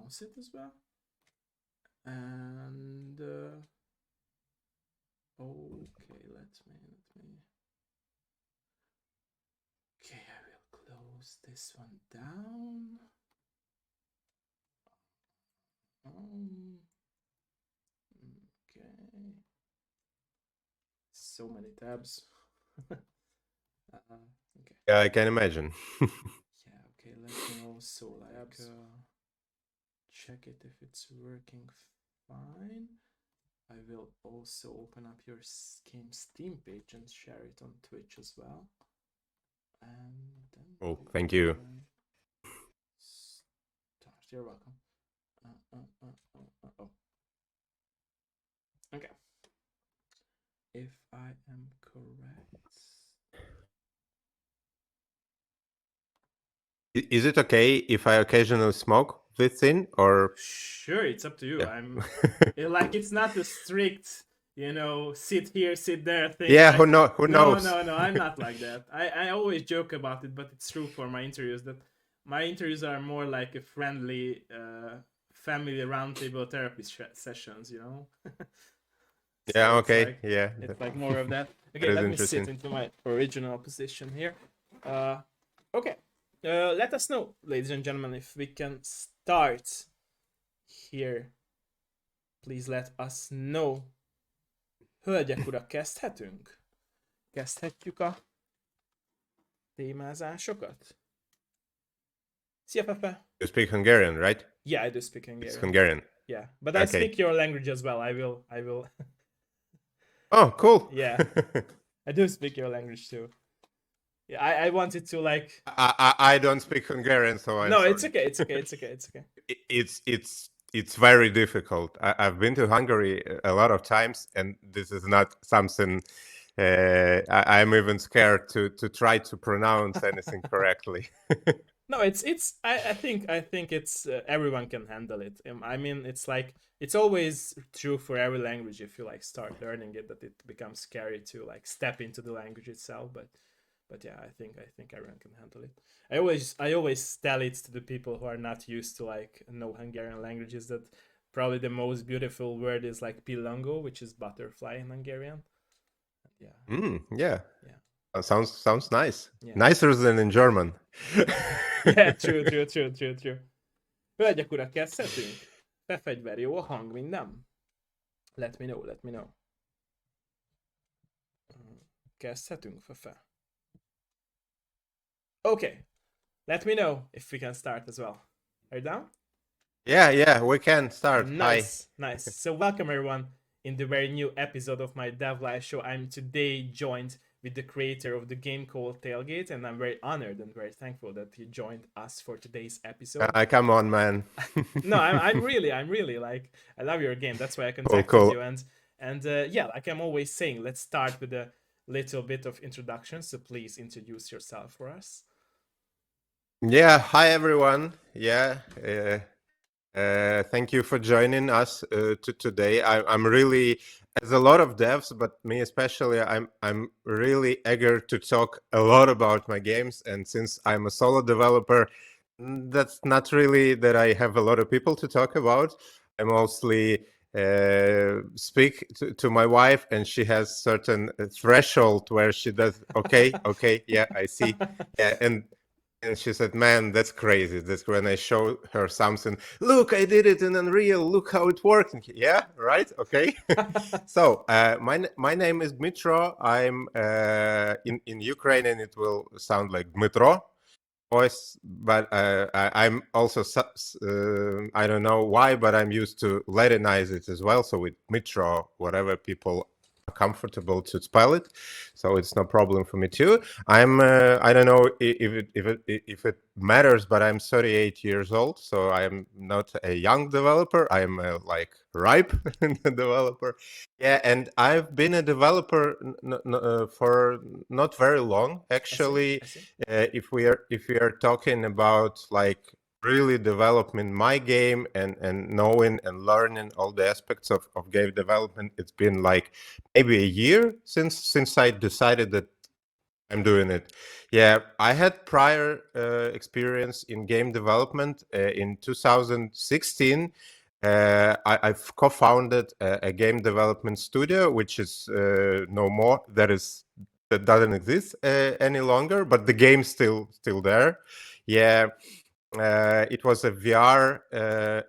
pronounce it as well. And okay, let me. Okay, I will close this one down. Okay. So many tabs. Okay. Yeah, I can imagine. Yeah, okay, let me also like check it if it's working fine. I will also open up your game Steam page and share it on Twitch as well. And then Oh, thank you. Start. You're welcome. Oh. Okay. If I am correct. Is it okay if I occasionally smoke this in, or? Sure, it's up to you. Yeah. I'm like, it's not a strict, sit here, sit there thing. Yeah, like, who knows? No, I'm not like that. I always joke about it, but it's true for my interviews that my interviews are more like a friendly family roundtable therapy sessions, So Yeah, it's okay, like, yeah. it's like more of that. Okay, That is let me interesting. sit into my original position here. Okay, let us know, ladies and gentlemen, if we can start here. Please let us know. Hölgyek, urak, kezdhetünk? Kezdhetjük a témázásokat? Szia, Pepe! You speak Hungarian, right? Yeah, I do speak Hungarian. It's Hungarian. Yeah, but I speak your language as well. I will. Oh, cool. Yeah, I do speak your language too. Yeah, I wanted to like. I don't speak Hungarian, so I'm sorry. It's okay. It's okay. It's very difficult. I've been to Hungary a lot of times, and this is not something I'm even scared to try to pronounce anything correctly. No, it's. I think it's everyone can handle it. I mean, it's like it's always true for every language. If you like start learning it, that it becomes scary to like step into the language itself. But yeah, I think everyone can handle it. I always tell it to the people who are not used to like know Hungarian languages that probably the most beautiful word is like pillango, which is butterfly in Hungarian. Yeah. Yeah. Sounds nice. Yeah. Nicer than in German. Yeah, true. Hölgyek, urak, kezdhetünk? Befegyver, jó a hang, minden? Let me know. Kezdhetünk, Fefe? Okay. Let me know if we can start as well. Are you down? Yeah, we can start. Nice. So welcome everyone in the very new episode of my Dev Live show. I'm today joined with the creator of the game called Tailgate, and I'm very honored and very thankful that he joined us for today's episode. Come on, man. No, I'm really like, I love your game. That's why I contacted you. And yeah, like I'm always saying, let's start with a little bit of introduction. So please introduce yourself for us. Yeah, hi everyone. Yeah, thank you for joining us today. I'm really, as a lot of devs, but me especially, I'm really eager to talk a lot about my games. And since I'm a solo developer, that's not really that I have a lot of people to talk about. I mostly speak to my wife, and she has certain threshold where she does okay, yeah, I see, yeah, and she said, man, that's crazy. That's when I show her something. Look, I did it in Unreal. Look how it works. Yeah, right. Okay. So my name is Dmytro. I'm in Ukrainian. It will sound like Dmytro voice, but I'm also I don't know why, but I'm used to Latinize it as well. So with Dmytro, whatever people comfortable to spell it, so it's no problem for me too. I'm I don't know if it matters, but I'm 38 years old, so I'm not a young developer. I'm like ripe developer. Yeah, and I've been a developer for not very long, actually. I see. If we are talking about like really developing my game and knowing and learning all the aspects of game development, it's been like maybe a year since I decided that I'm doing it. Yeah, I had prior experience in game development. In 2016, I've co-founded a game development studio, which is no more. That doesn't exist any longer, but the game's still there. Yeah, it was a VR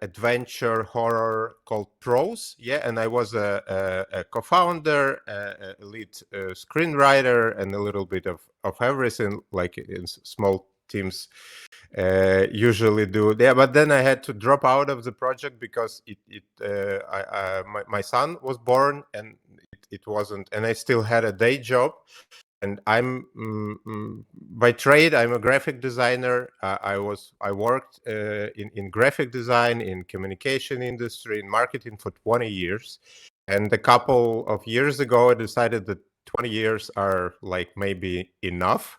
adventure horror called Pros. Yeah, and I was a co-founder, a lead screenwriter, and a little bit of everything, like in small teams usually do. Yeah, but then I had to drop out of the project because my son was born, and it wasn't, and I still had a day job, and I'm by trade I'm a graphic designer. I worked in graphic design, in communication industry, in marketing for 20 years, and a couple of years ago I decided that 20 years are like maybe enough.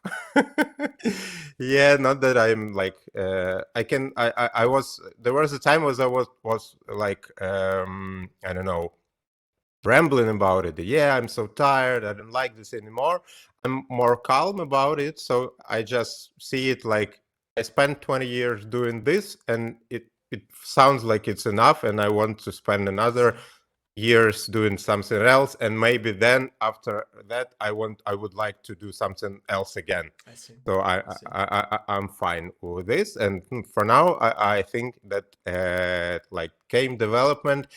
Yeah, not that I'm like I was, there was a time was I was like I don't know, rambling about it. Yeah, I'm so tired. I don't like this anymore. I'm more calm about it. So I just see it like I spent 20 years doing this, and it sounds like it's enough, and I want to spend another years doing something else, and maybe then after that I would like to do something else again. I see. So I'm fine with this, and for now I think that like game development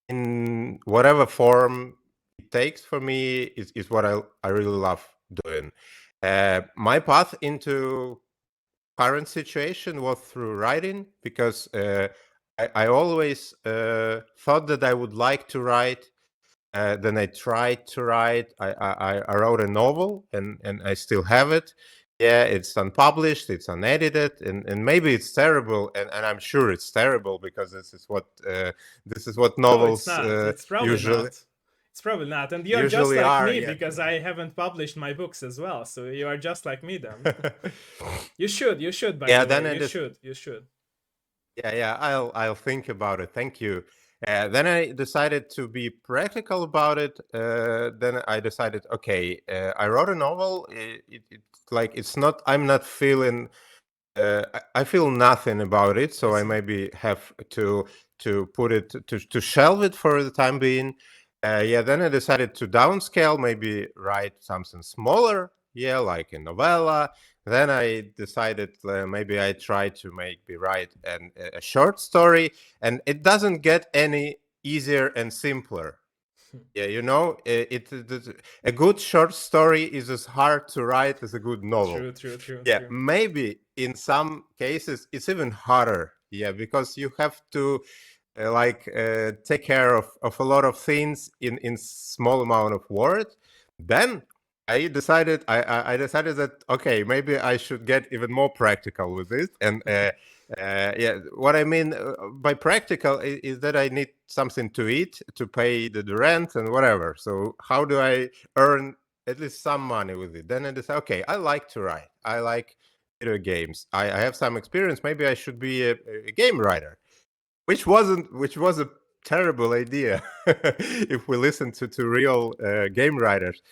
in whatever form it takes for me is what I really love doing. My path into current situation was through writing, because I always thought that I would like to write. Then I tried to write. I wrote a novel, and I still have it. Yeah, it's unpublished, it's unedited, and maybe it's terrible, and I'm sure it's terrible, because this is what No, it's novels not. It's probably usually not. It's probably not. And you're just usually like are. me Yeah. because I haven't published my books as well. So you are just like me then. You should. You should. By Yeah. the Then way, I you just should. You should. Yeah, I'll think about it. Thank you. Then I decided to be practical about it. Then I decided, okay, I wrote a novel. It's like it's not. I'm not feeling. I feel nothing about it, so I see. maybe have to put it to shelve it for the time being. Yeah. Then I decided to downscale, maybe write something smaller. Yeah, like a novella. Then I decided maybe I try to maybe write a short story, and it doesn't get any easier and simpler. Yeah, you know, a good short story is as hard to write as a good novel. Yeah, True. maybe in some cases it's even harder. Yeah, because you have to take care of a lot of things in small amount of words. Then I decided that okay, maybe I should get even more practical with this. And yeah, what I mean by practical is that I need something to eat, to pay the rent and whatever. So how do I earn at least some money with it? Then I decided, okay, I like to write. I like video games. I have some experience. Maybe I should be a game writer, which was a terrible idea if we listen to real game writers.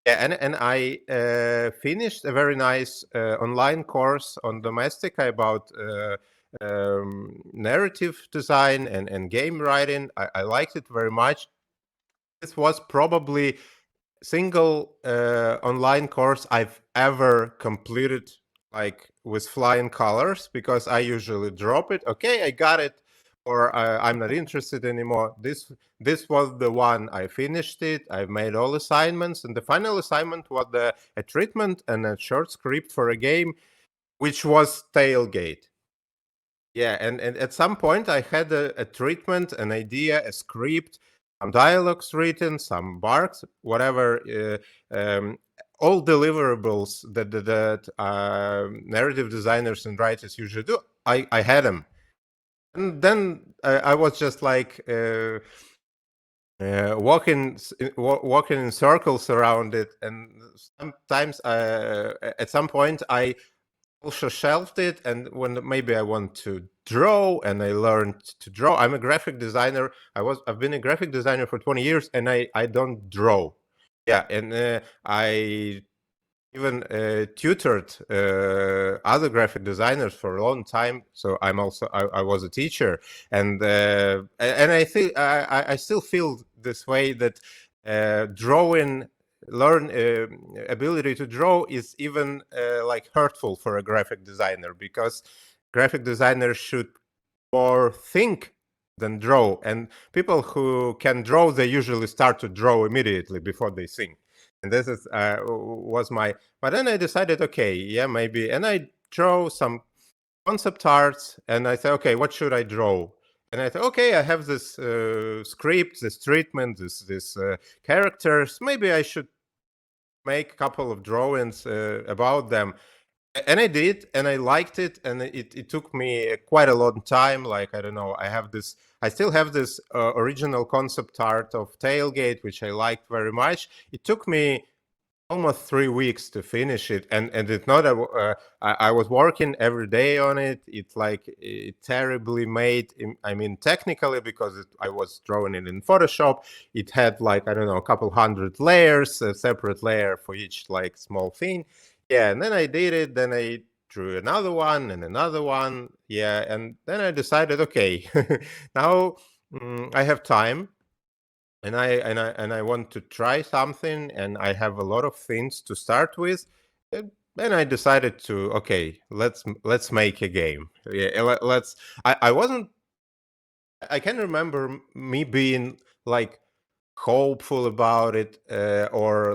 Yeah, and I finished a very nice online course on Domestika about narrative design and game writing. I liked it very much. This was probably single online course I've ever completed like with flying colors, because I usually drop it. Okay, I got it, or I'm not interested anymore. This was the one. I finished it. I made all assignments, and the final assignment was a treatment and a short script for a game, which was Tailgate. Yeah, and at some point I had a treatment, an idea, a script, some dialogues written, some barks, whatever, all deliverables that narrative designers and writers usually do. I had them, and then I was just like walking in circles around it, and sometimes at some point I also shelved it, and when maybe I want to draw, and I learned to draw. I'm a graphic designer. I've been a graphic designer for 20 years, and I don't draw. Yeah, and I even tutored other graphic designers for a long time. So I was a teacher, and I think I still feel this way, that drawing learn ability to draw is even like hurtful for a graphic designer, because graphic designers should more think than draw, and people who can draw, they usually start to draw immediately before they think. And this is was my, but then I decided, okay, yeah, maybe, and I draw some concept arts, and I said, okay, what should I draw? And I thought, okay, I have this script, this treatment, this characters, maybe I should make a couple of drawings about them. And I did, and I liked it, and it took me quite a long time. Like, I don't know, I still have this original concept art of Tailgate, which I liked very much. It took me almost 3 weeks to finish it, and it's not I was working every day on it. It's like it terribly made, I mean, technically, because I was drawing it in Photoshop. It had, like, I don't know, a couple hundred layers, a separate layer for each like small thing. Yeah, and then I did it, then I drew another one and another one. Yeah, and then I decided, okay, now I have time, and I want to try something, and I have a lot of things to start with. And I decided to, okay, let's make a game. Yeah, let's. I wasn't. I can remember me being like hopeful about it, or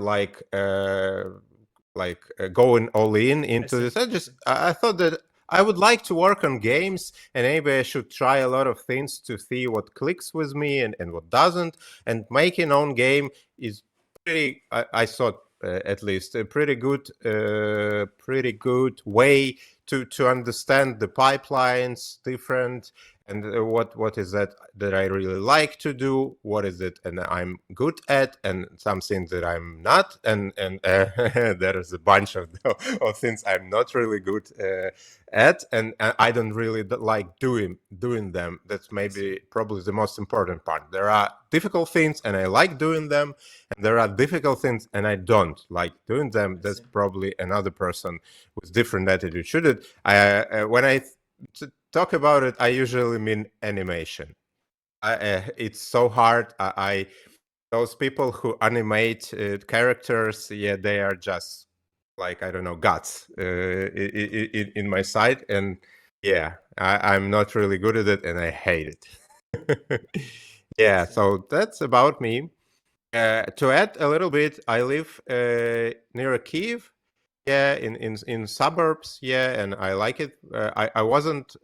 going all in I into see. this. I I just see. I thought that I would like to work on games, and maybe I should try a lot of things to see what clicks with me and what doesn't. And making own game is pretty. I thought, at least, a pretty good way to understand the pipelines different, and what is that I really like to do, what is it and I'm good at, and something that I'm not, and there is a bunch of things I'm not really good at, and I don't really like doing them. That's I see. maybe probably the most important part. There are difficult things and I like doing them, and there are difficult things and I don't like doing them. I That's see. probably another person with different attitude should it. When I talk about it, I usually mean animation. It's so hard. Those people who animate characters, yeah, they are just like, I don't know, gods in my sight, and yeah, I'm not really good at it, and I hate it. I Yeah, see. so that's about me. To add a little bit, I live near Kiev, yeah, in suburbs, yeah, and I like it. I wasn't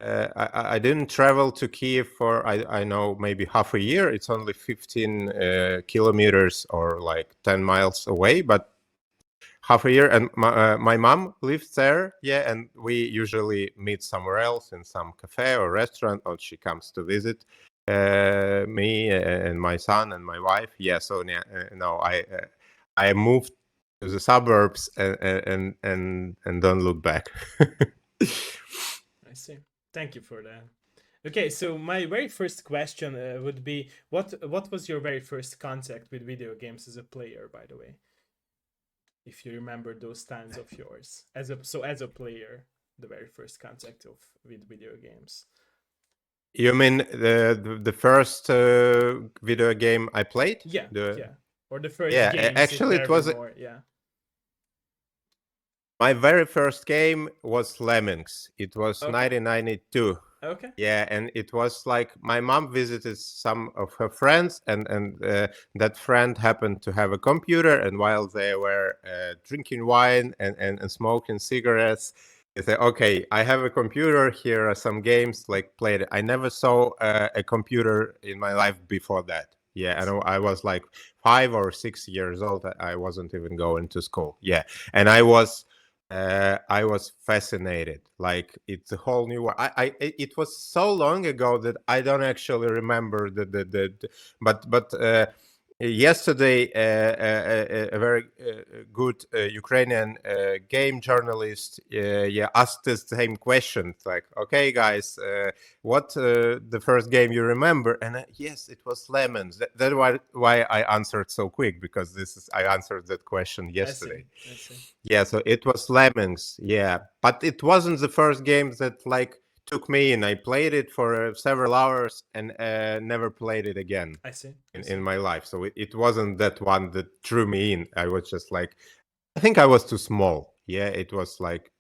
I didn't travel to Kiev for, I know, maybe half a year. It's only 15 kilometers, or like 10 miles away, but half a year. And my mom lives there, yeah, and we usually meet somewhere else in some cafe or restaurant, or she comes to visit me and my son and my wife. Yeah, so yeah, no, I moved to the suburbs, and don't look back. I see. Thank you for that. Okay, so my very first question would be, what was your very first contact with video games as a player, by the way? If you remember those times of yours as a player, the very first contact of with video games. You mean the first video game I played? Yeah, The yeah. Or the first Yeah, games, if actually, it there were was more. Yeah. my very first game was Lemmings. It was Okay. 1992. Okay. Yeah, and it was like my mom visited some of her friends, and that friend happened to have a computer. And while they were drinking wine and smoking cigarettes, they said, "Okay, I have a computer. Here are some games. Like, play it." I never saw a computer in my life before that. Yeah, I and see. I was like 5 or 6 years old. I wasn't even going to school. Yeah, and I was fascinated. Like, it's a whole new world. It was so long ago that I don't actually remember but yesterday a very good Ukrainian game journalist asked the same question. It's like, okay, guys, what the first game you remember? And yes, it was Lemons. That's why I answered so quick, because I answered that question I see. yesterday. I see. Yeah, so it was Lemmings. Yeah, but it wasn't the first game that like took me in. I played it for several hours and never played it again I see. I in see. my life. So it wasn't that one that drew me in. I was just like, I think I was too small. Yeah, it was like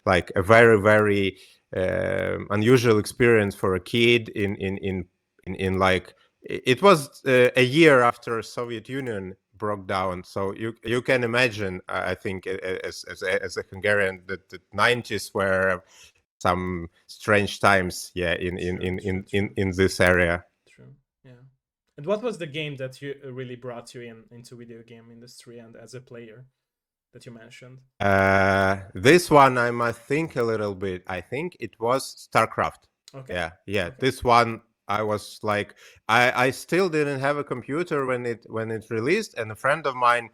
like a very unusual experience for a kid in like it was a year after Soviet Union broke down. So you can imagine. I think as a Hungarian that the 90s were some strange times. Yeah, in this area. True. Yeah. And what was the game that you really brought you into video game industry and as a player that you mentioned? This one I must think a little bit. I think it was StarCraft. Okay. Yeah. Okay. This one I was like, I still didn't have a computer when it released, and a friend of mine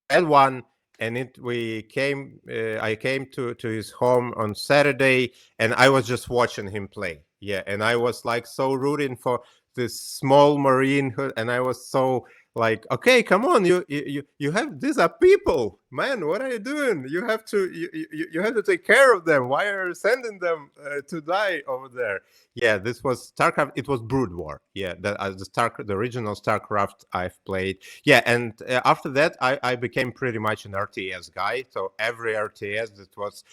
had one, and I came to his home on Saturday, and I was just watching him play. Yeah, and I was like so rooting for this small marine, and I was so like, okay, come on, you have, these are people, man, what are you doing? You have to you have to take care of them. Why are you sending them to die over there? Yeah, this was StarCraft. It was Brood War. Yeah, the original StarCraft I've played. Yeah, and after that I became pretty much an RTS guy. So every RTS that was,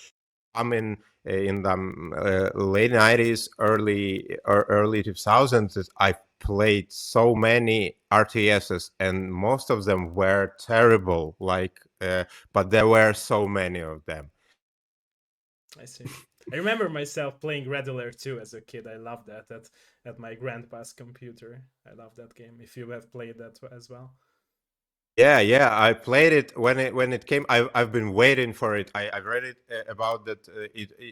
I mean, in the late 90s, early 2000s, I played so many RTSs, and most of them were terrible. Like, but there were so many of them. I see. I remember myself playing Red Alert 2 as a kid. I loved that at my grandpa's computer. I love that game. If you have played that as well. Yeah. I played it when it came. I've been waiting for it. I read it about that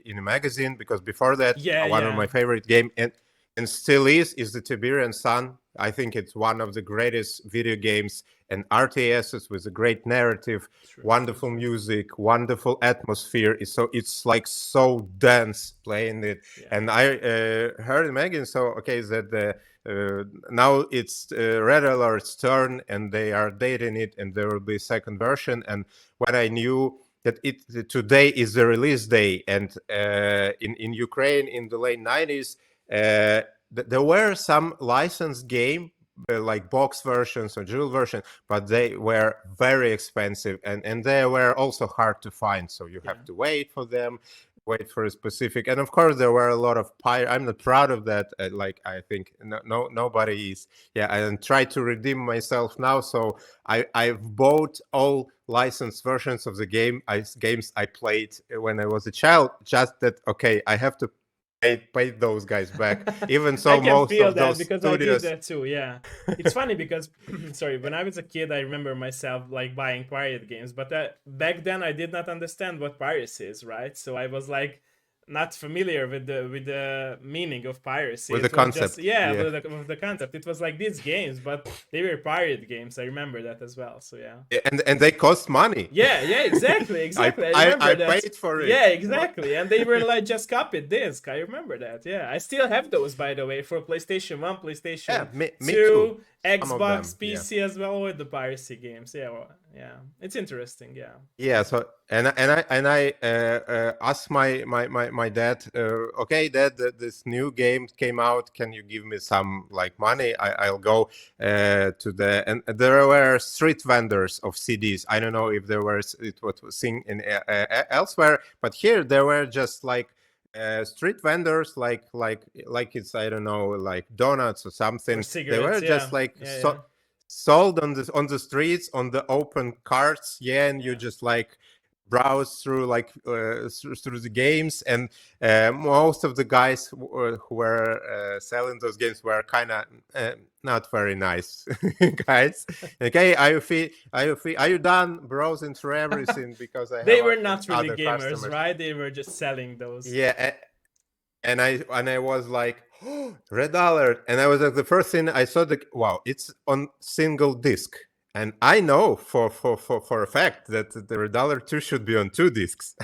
in a magazine, because before that, Yeah, one of yeah. my favorite game and still is the Tiberian Sun. I think it's one of the greatest video games and RTSs with a great narrative, True, true, wonderful true. music, wonderful atmosphere. It's like so dense playing it. Yeah. And I heard in magazine, so okay, that now it's Red Alert's turn, and they are dating it, and there will be a second version. And when I knew that today is the release day, and in Ukraine in the late 90s, there were some licensed game like box versions or jewel version, but they were very expensive, and they were also hard to find. So you have to wait for them, wait for a specific, and of course there were a lot of I'm not proud of that. Like, I think nobody is. Yeah, and try to redeem myself now. So I've bought all licensed versions of the games I played when I was a child. Just that, okay, I have to pay those guys back. Even I so, can most feel of that those because I did studios. that too. Yeah, it's funny because sorry, when I was a kid, I remember myself like buying pirate games, but back then I did not understand what piracy is, right? So I was like not familiar with the meaning of piracy. With the It was just, concept, yeah, yeah. with the concept. It was like these games, but they were pirate games. I remember that as well. So yeah. Yeah, and they cost money. Yeah, exactly, exactly. I remember I that. paid for it. Yeah, exactly. And they were like just copied disc. I remember that. Yeah, I still have those, by the way, for PlayStation 1, Yeah, PlayStation me too. 2, Some of them, Xbox, yeah. PC as well with the piracy games. Yeah, well, yeah, it's interesting. Yeah, Yeah, so and I asked my dad, okay, dad, this new game came out, can you give me some like money? I'll go to the, and there were street vendors of CDs. I don't know if there was it was seen in elsewhere, but here there were just like street vendors, like it's, I don't know, like donuts or or something. They cigarettes. were Yeah, just like yeah, yeah, sold on the streets, on the open carts. Yeah, and you yeah. just like browse through like through the games, and most of the guys who were selling those games were kind of not very nice guys. Okay, are you done browsing through everything? Because I have They were not really other gamers, customers. right? They were just selling those. Yeah, and I was like, oh, red alert, and I was like, the first thing I saw, the wow, it's on single disc, and I know for a fact that the red alert 2 should be on 2 discs.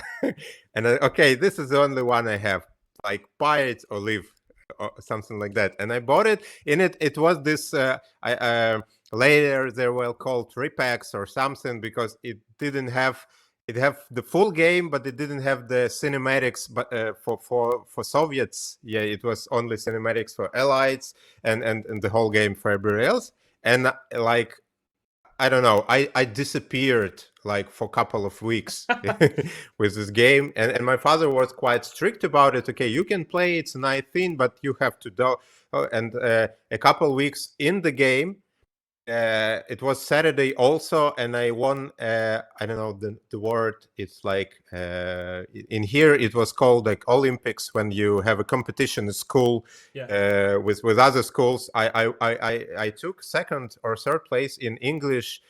And okay, this is the only one I have, like buy it or leave, or something like that. And I bought it. In it was this I later they were called repacks or something, because it didn't have, it have the full game, but it didn't have the cinematics. But for Soviets, yeah, it was only cinematics for Allies, and the whole game for everybody else. And like, I don't know, I disappeared like for a couple of weeks with this game, and my father was quite strict about it. Okay, you can play, it's a nice thing, but you have to do. Oh, and a couple weeks in the game, it was Saturday also, and I won. I don't know the word. It's like in here it was called like Olympics, when you have a competition in school Yeah. with other schools. I took second or third place in English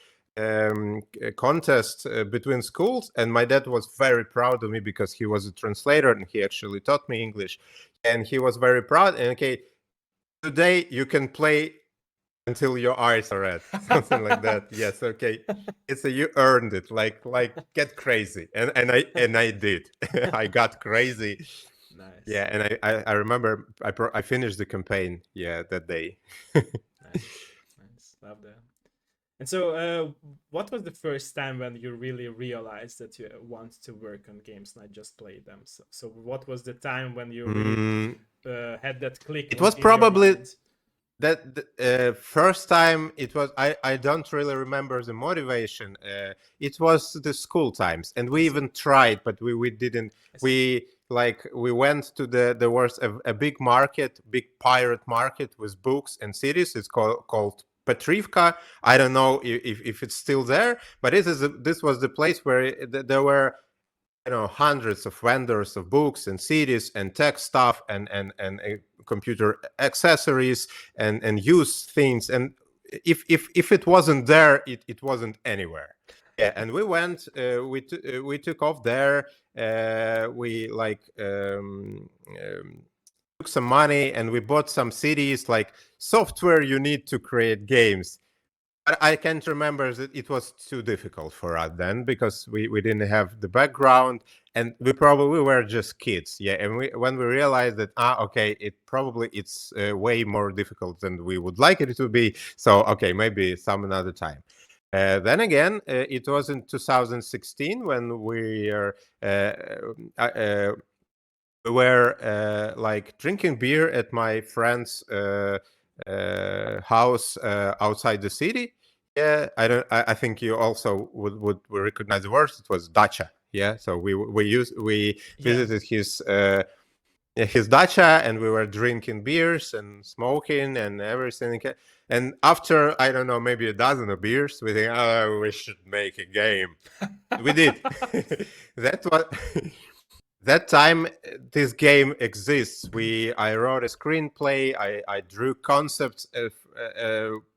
contest between schools, and my dad was very proud of me because he was a translator and he actually taught me English, and he was very proud. And okay, today you can play until your eyes are red, something like that. Yes, okay, it's a, you earned it, like get crazy, and I did. I got crazy. Nice. Yeah, and I remember I finished the campaign, yeah, that day. Nice. Nice. Love that. And so, what was the first time when you really realized that you want to work on games, not just play them? So what was the time when you really Mm, had that click it was in your probably mind? that the first time. It was, I don't really remember the motivation. It was the school times, and I we see. even tried, but we didn't. I see. We went to there was a big market, big pirate market with books and CDs. It's called Petrivka. I don't know if it's still there, but this was the place where there were, you know, hundreds of vendors of books and CDs and tech stuff, and computer accessories, and used things. And if it wasn't there, it wasn't anywhere. Yeah, and we went. We took off there. We like took some money, and we bought some CDs, like software you need to create games. I can't remember that it was too difficult for us then, because we didn't have the background, and we probably were just kids. Yeah, and when we realized that, okay, it's way more difficult than we would like it to be. So okay, maybe some another time. Then again, it was in 2016 when we were like drinking beer at my friend's house outside the city. Yeah, I don't. I think you also would recognize the word. It was dacha. Yeah, so we Yeah. visited his dacha, and we were drinking beers and smoking and everything. And after, I don't know, maybe a dozen of beers, we think, oh, we should make a game. We did. That was that time. This game exists. I wrote a screenplay. I drew concepts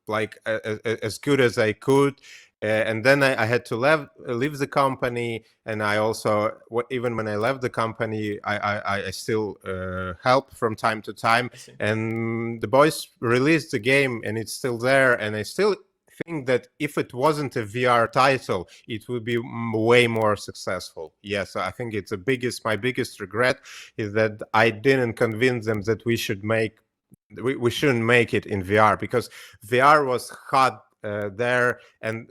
like as good as I could. And then I had to leave the company, and I also, even when I left the company, I still help from time to time. I see. And the boys released the game, and it's still there, and I still think that if it wasn't a VR title, it would be way more successful. Yes, I think it's my biggest regret is that I didn't convince them that we shouldn't make it in VR, because VR was hot there, and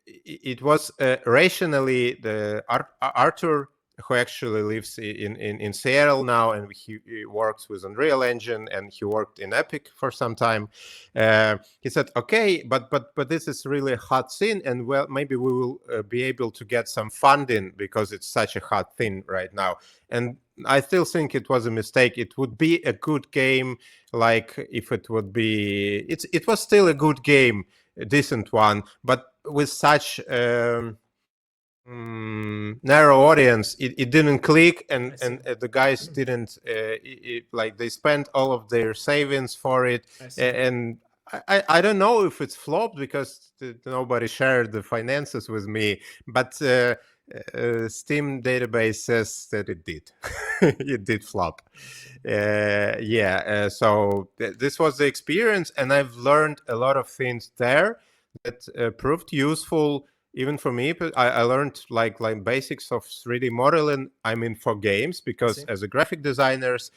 it was rationally the Arthur, who actually lives in Seattle now, and he works with Unreal Engine, and he worked in Epic for some time. He said, "Okay, but this is really a hot scene, and well, maybe we will be able to get some funding because it's such a hot thing right now." And I still think it was a mistake. It would be a good game, like if it would be. It was still a good game, a decent one, but with such narrow audience, it didn't click, I see. and the guys didn't like, they spent all of their savings for it. I see. And I don't know if it's flopped because nobody shared the finances with me, but Steam database says that it did. It did flop. So this was the experience, and I've learned a lot of things there that proved useful even for me. But I learned like basics of 3D modeling. I mean, for games, because as a graphic designers,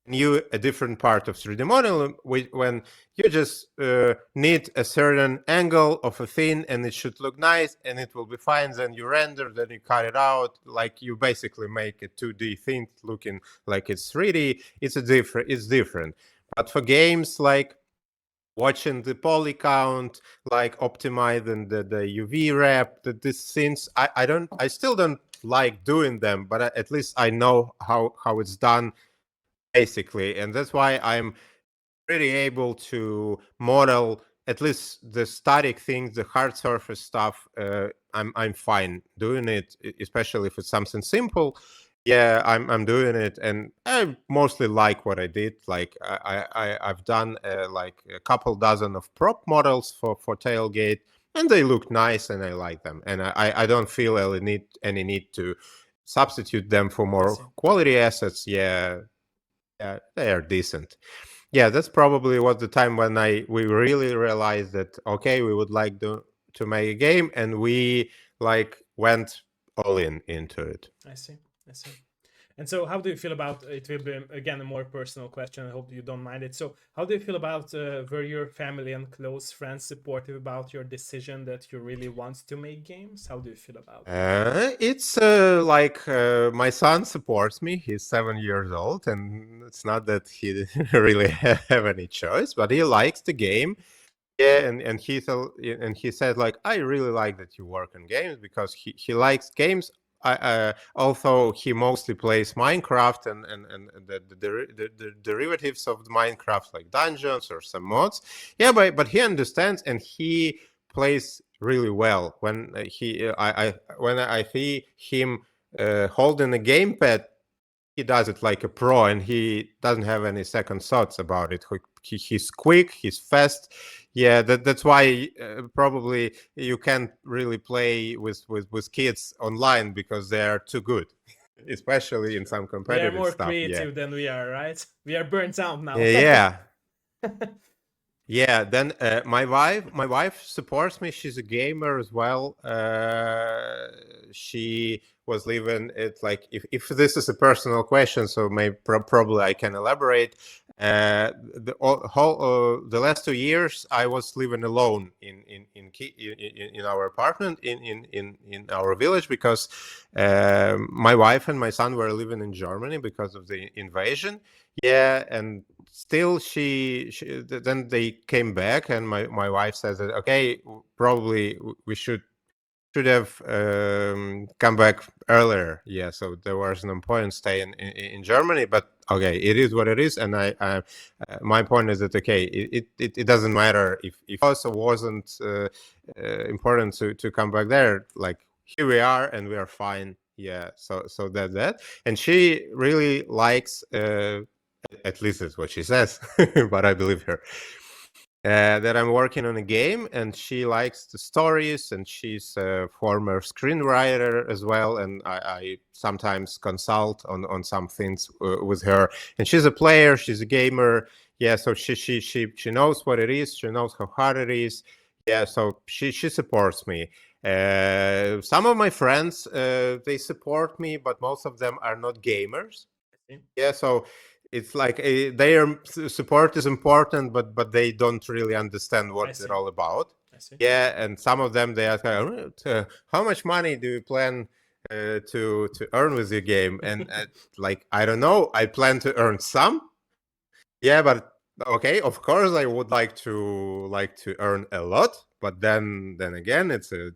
knew a different part of 3D modeling when you just need a certain angle of a thing and it should look nice and it will be fine. Then you render, then you cut it out. Like you basically make a 2D thing looking like it's 3D. It's different. But for games, like watching the poly count, like optimizing the UV rep, these things, I still don't like doing them, but at least I know how it's done basically, and that's why I'm really able to model at least the static things, the hard surface stuff. I'm fine doing it, especially if it's something simple. Yeah, I'm doing it, and I mostly like what I did. Like I've done like a couple dozen of prop models for Tailgate, and they look nice, and I like them, and I don't feel any need to substitute them for more quality assets. Yeah, they are decent. Yeah, that's probably was the time when we really realized that okay, we would like to make a game, and we like went all into it. I see. And so, how do you feel about it? Will be again a more personal question. I hope you don't mind it. So, how do you feel about were your family and close friends supportive about your decision that you really want to make games? How do you feel about it? It's like my son supports me. He's 7 years old, and it's not that he really have any choice, but he likes the game. Yeah, and he said like, I really like that you work on games, because he likes games. Although he mostly plays Minecraft and the derivatives of Minecraft, like dungeons or some mods. Yeah, but he understands, and he plays really well. When when I see him holding a gamepad, he does it like a pro, and he doesn't have any second thoughts about it. He's quick, he's fast. Yeah, that's why probably you can't really play with kids online, because they are too good, especially in some They are competitive more stuff. creative than we are, right? We are burnt out now. Yeah. Yeah, then my wife supports me. She's a gamer as well. She was living it, like, if this is a personal question, so maybe probably I can elaborate. The last 2 years I was living alone in our apartment in our village, because my wife and my son were living in Germany because of the invasion. Yeah, and still then they came back, and my wife says that okay, probably we should have come back earlier. Yeah, so there was no point staying in Germany, but okay, it is what it is. And my point is that okay, it doesn't matter if also wasn't important to come back there. Like, here we are, and we are fine. Yeah, so that, and she really likes at least that's what she says, but I believe her. That I'm working on a game, and she likes the stories, and she's a former screenwriter as well, and I sometimes consult on some things with her. And she's a player, she's a gamer. Yeah, so she knows what it is, she knows how hard it is. Yeah, so she supports me. Some of my friends, they support me, but most of them are not gamers. Yeah, so it's like their support is important, but they don't really understand what it's all about. Yeah, and some of them, they ask, how much money do you plan to earn with your game? And like, I don't know, I plan to earn some. Yeah, but okay, of course I would like to earn a lot, but then again, it's a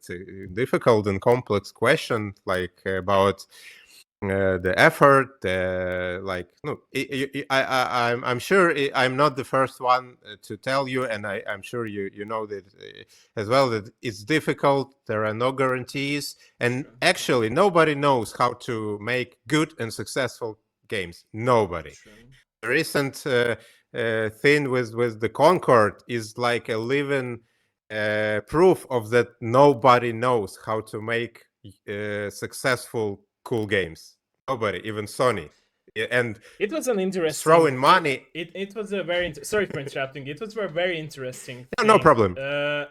difficult and complex question, like about the effort, like, no, I'm sure I'm not the first one to tell you, and I'm sure you know that as well, that it's difficult. There are no guarantees, and actually nobody knows how to make good and successful games. Nobody. The recent thing with the Concord is like a living proof of that. Nobody knows how to make successful, cool games. Nobody, even Sony. And It was an interesting. throwing money. It was a very sorry for interrupting. It was a very interesting No, no thing. problem.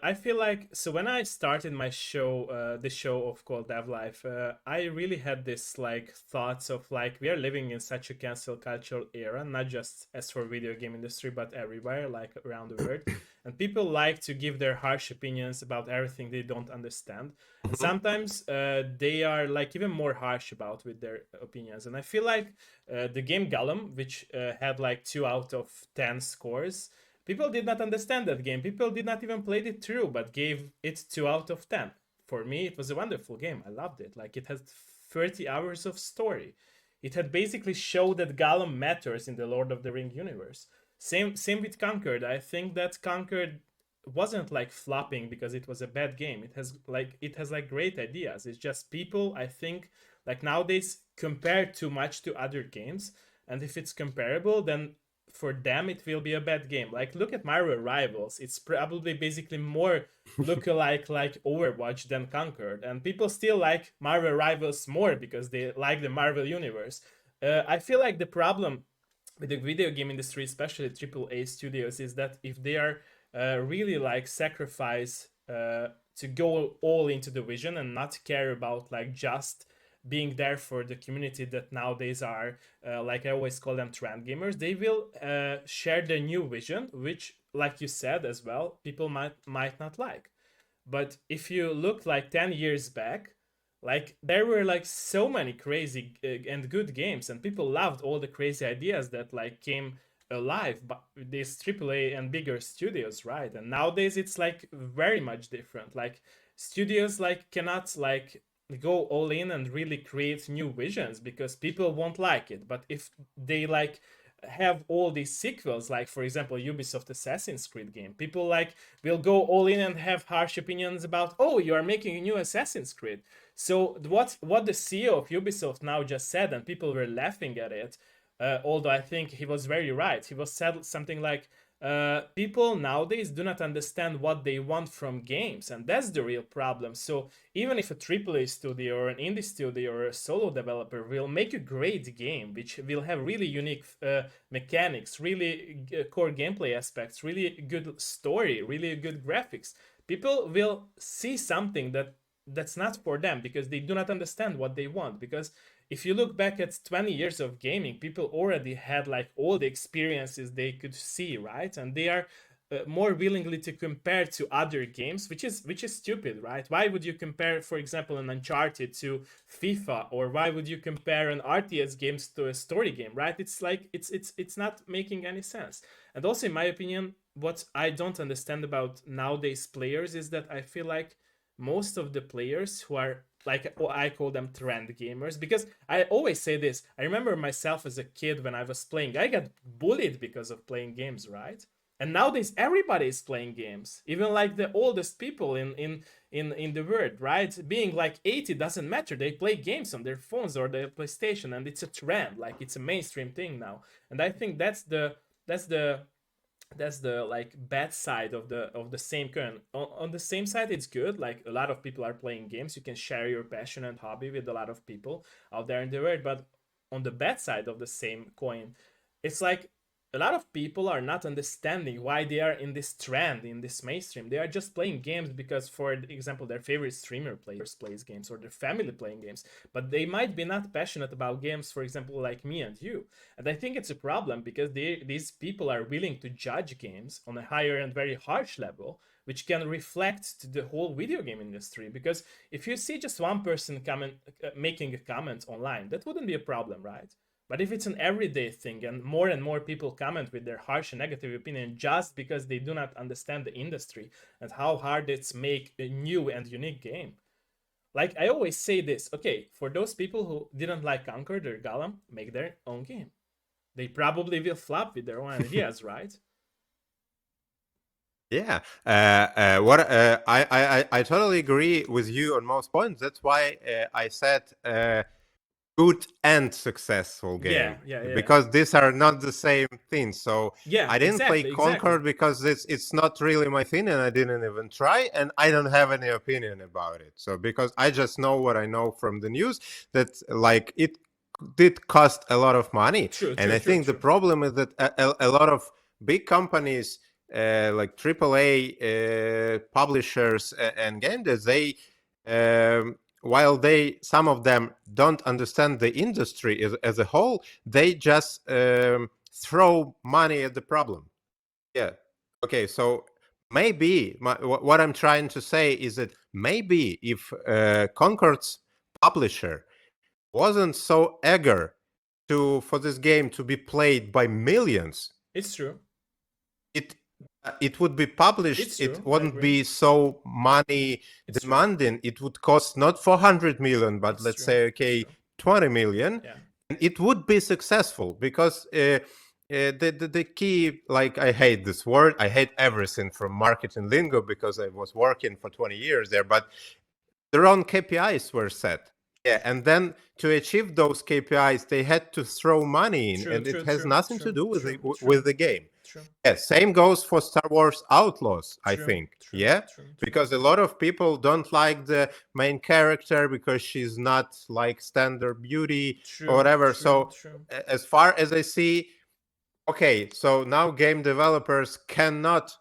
I feel like so when I started my show, the show of called Dev Life, I really had this like thoughts of like we are living in such a cancel culture era, not just as for video game industry, but everywhere, like around the world. And people like to give their harsh opinions about everything they don't understand. And Mhm. sometimes they are like even more harsh about with their opinions. And I feel like the game Gollum, which had like 2 out of 10 scores, people did not understand that game. People did not even play it through, but gave it 2 out of 10. For me, it was a wonderful game. I loved it. Like it has 30 hours of story. It had basically showed that Gollum matters in the Lord of the Ring universe. Same with Conquered. I think that Conquered wasn't like flopping because it was a bad game. It has like great ideas. It's just people, I think, like nowadays compare too much to other games, and if it's comparable, then for them it will be a bad game. Like look at Mario Rivals. It's probably basically more look-alike like Overwatch than Conquered, and people still like Mario Rivals more because they like the Marvel universe. I feel like the problem with the video game industry, especially AAA studios, is that if they are really like sacrifice to go all into the vision and not care about like just being there for the community that nowadays are like I always call them trend gamers, they will share the new vision, which like you said as well, people might not like. But if you look like 10 years back, like there were like so many crazy and good games, and people loved all the crazy ideas that like came alive but these AAA and bigger studios, right? And nowadays it's like very much different. Like studios like cannot like go all in and really create new visions because people won't like it. But if they like have all these sequels, like for example Ubisoft Assassin's Creed game, people like will go all in and have harsh opinions about, oh, you are making a new Assassin's Creed. So what the CEO of Ubisoft now just said, and people were laughing at it, although I think he was very right. He was said something like, people nowadays do not understand what they want from games, and that's the real problem. So even if a AAA studio or an indie studio or a solo developer will make a great game, which will have really unique mechanics, really core gameplay aspects, really good story, really good graphics, people will see something that's not for them because they do not understand what they want. Because if you look back at 20 years of gaming, people already had like all the experiences they could see, right? And they are more willingly to compare to other games, which is stupid, right? Why would you compare, for example, an Uncharted to FIFA, or why would you compare an RTS games to a story game, right? It's like it's not making any sense. And also, in my opinion, what I don't understand about nowadays players is that I feel like most of the players who are like, I call them trend gamers, because I always say this. I remember myself as a kid when I was playing, I got bullied because of playing games, right? And nowadays everybody is playing games, even like the oldest people in the world, right? Being like 80 doesn't matter. They play games on their phones or their PlayStation, and it's a trend, like it's a mainstream thing now. And I think that's the that's the like bad side of the same coin. On the same side, it's good. Like a lot of people are playing games. You can share your passion and hobby with a lot of people out there in the world. But on the bad side of the same coin, it's like a lot of people are not understanding why they are in this trend, in this mainstream. They are just playing games because, for example, their favorite streamer plays games, or their family playing games, but they might be not passionate about games, for example, like me and you. And I think it's a problem because these people are willing to judge games on a higher and very harsh level, which can reflect to the whole video game industry. Because if you see just one person making a comment online, that wouldn't be a problem, right? But if it's an everyday thing and more people comment with their harsh and negative opinion just because they do not understand the industry and how hard it's make a new and unique game. Like I always say this, okay, for those people who didn't like Conquer or Gollum, make their own game. They probably will flop with their own ideas, right? Yeah, what I totally agree with you on most points. That's why I said good and successful Yeah, game, yeah, yeah. because these are not the same thing. So Yeah, I didn't play exactly. Concord because it's not really my thing, and I didn't even try, and I don't have any opinion about it. So because I just know what I know from the news, that like it did cost a lot of money, True, and true, I true, think the true. problem is that a lot of big companies, like AAA publishers and game devs, they while they, some of them don't understand the industry as a whole, they just throw money at the problem. Yeah. Okay. So maybe what I'm trying to say is that maybe if Concord's publisher wasn't so eager for this game to be played by millions, It's true. it it would be published. It's It true. I wouldn't agree. be so money It's true. demanding. It would cost not 400 million, but It's let's true. say, It's okay, true. 20 million, Yeah. and it would be successful because the key, like, I hate this word, I hate everything from marketing lingo because I was working for 20 years there, but their own KPIs were set. Yeah, and then to achieve those KPIs, they had to throw money in, True, and it true, has true, nothing to true, do with true, true, with the game. true, Yeah, same goes for Star Wars Outlaws, I true, think. true, Yeah, true, true. because a lot of people don't like the main character because she's not like standard beauty or True, whatever. true, So, true. as far as I see, okay, so now game developers cannot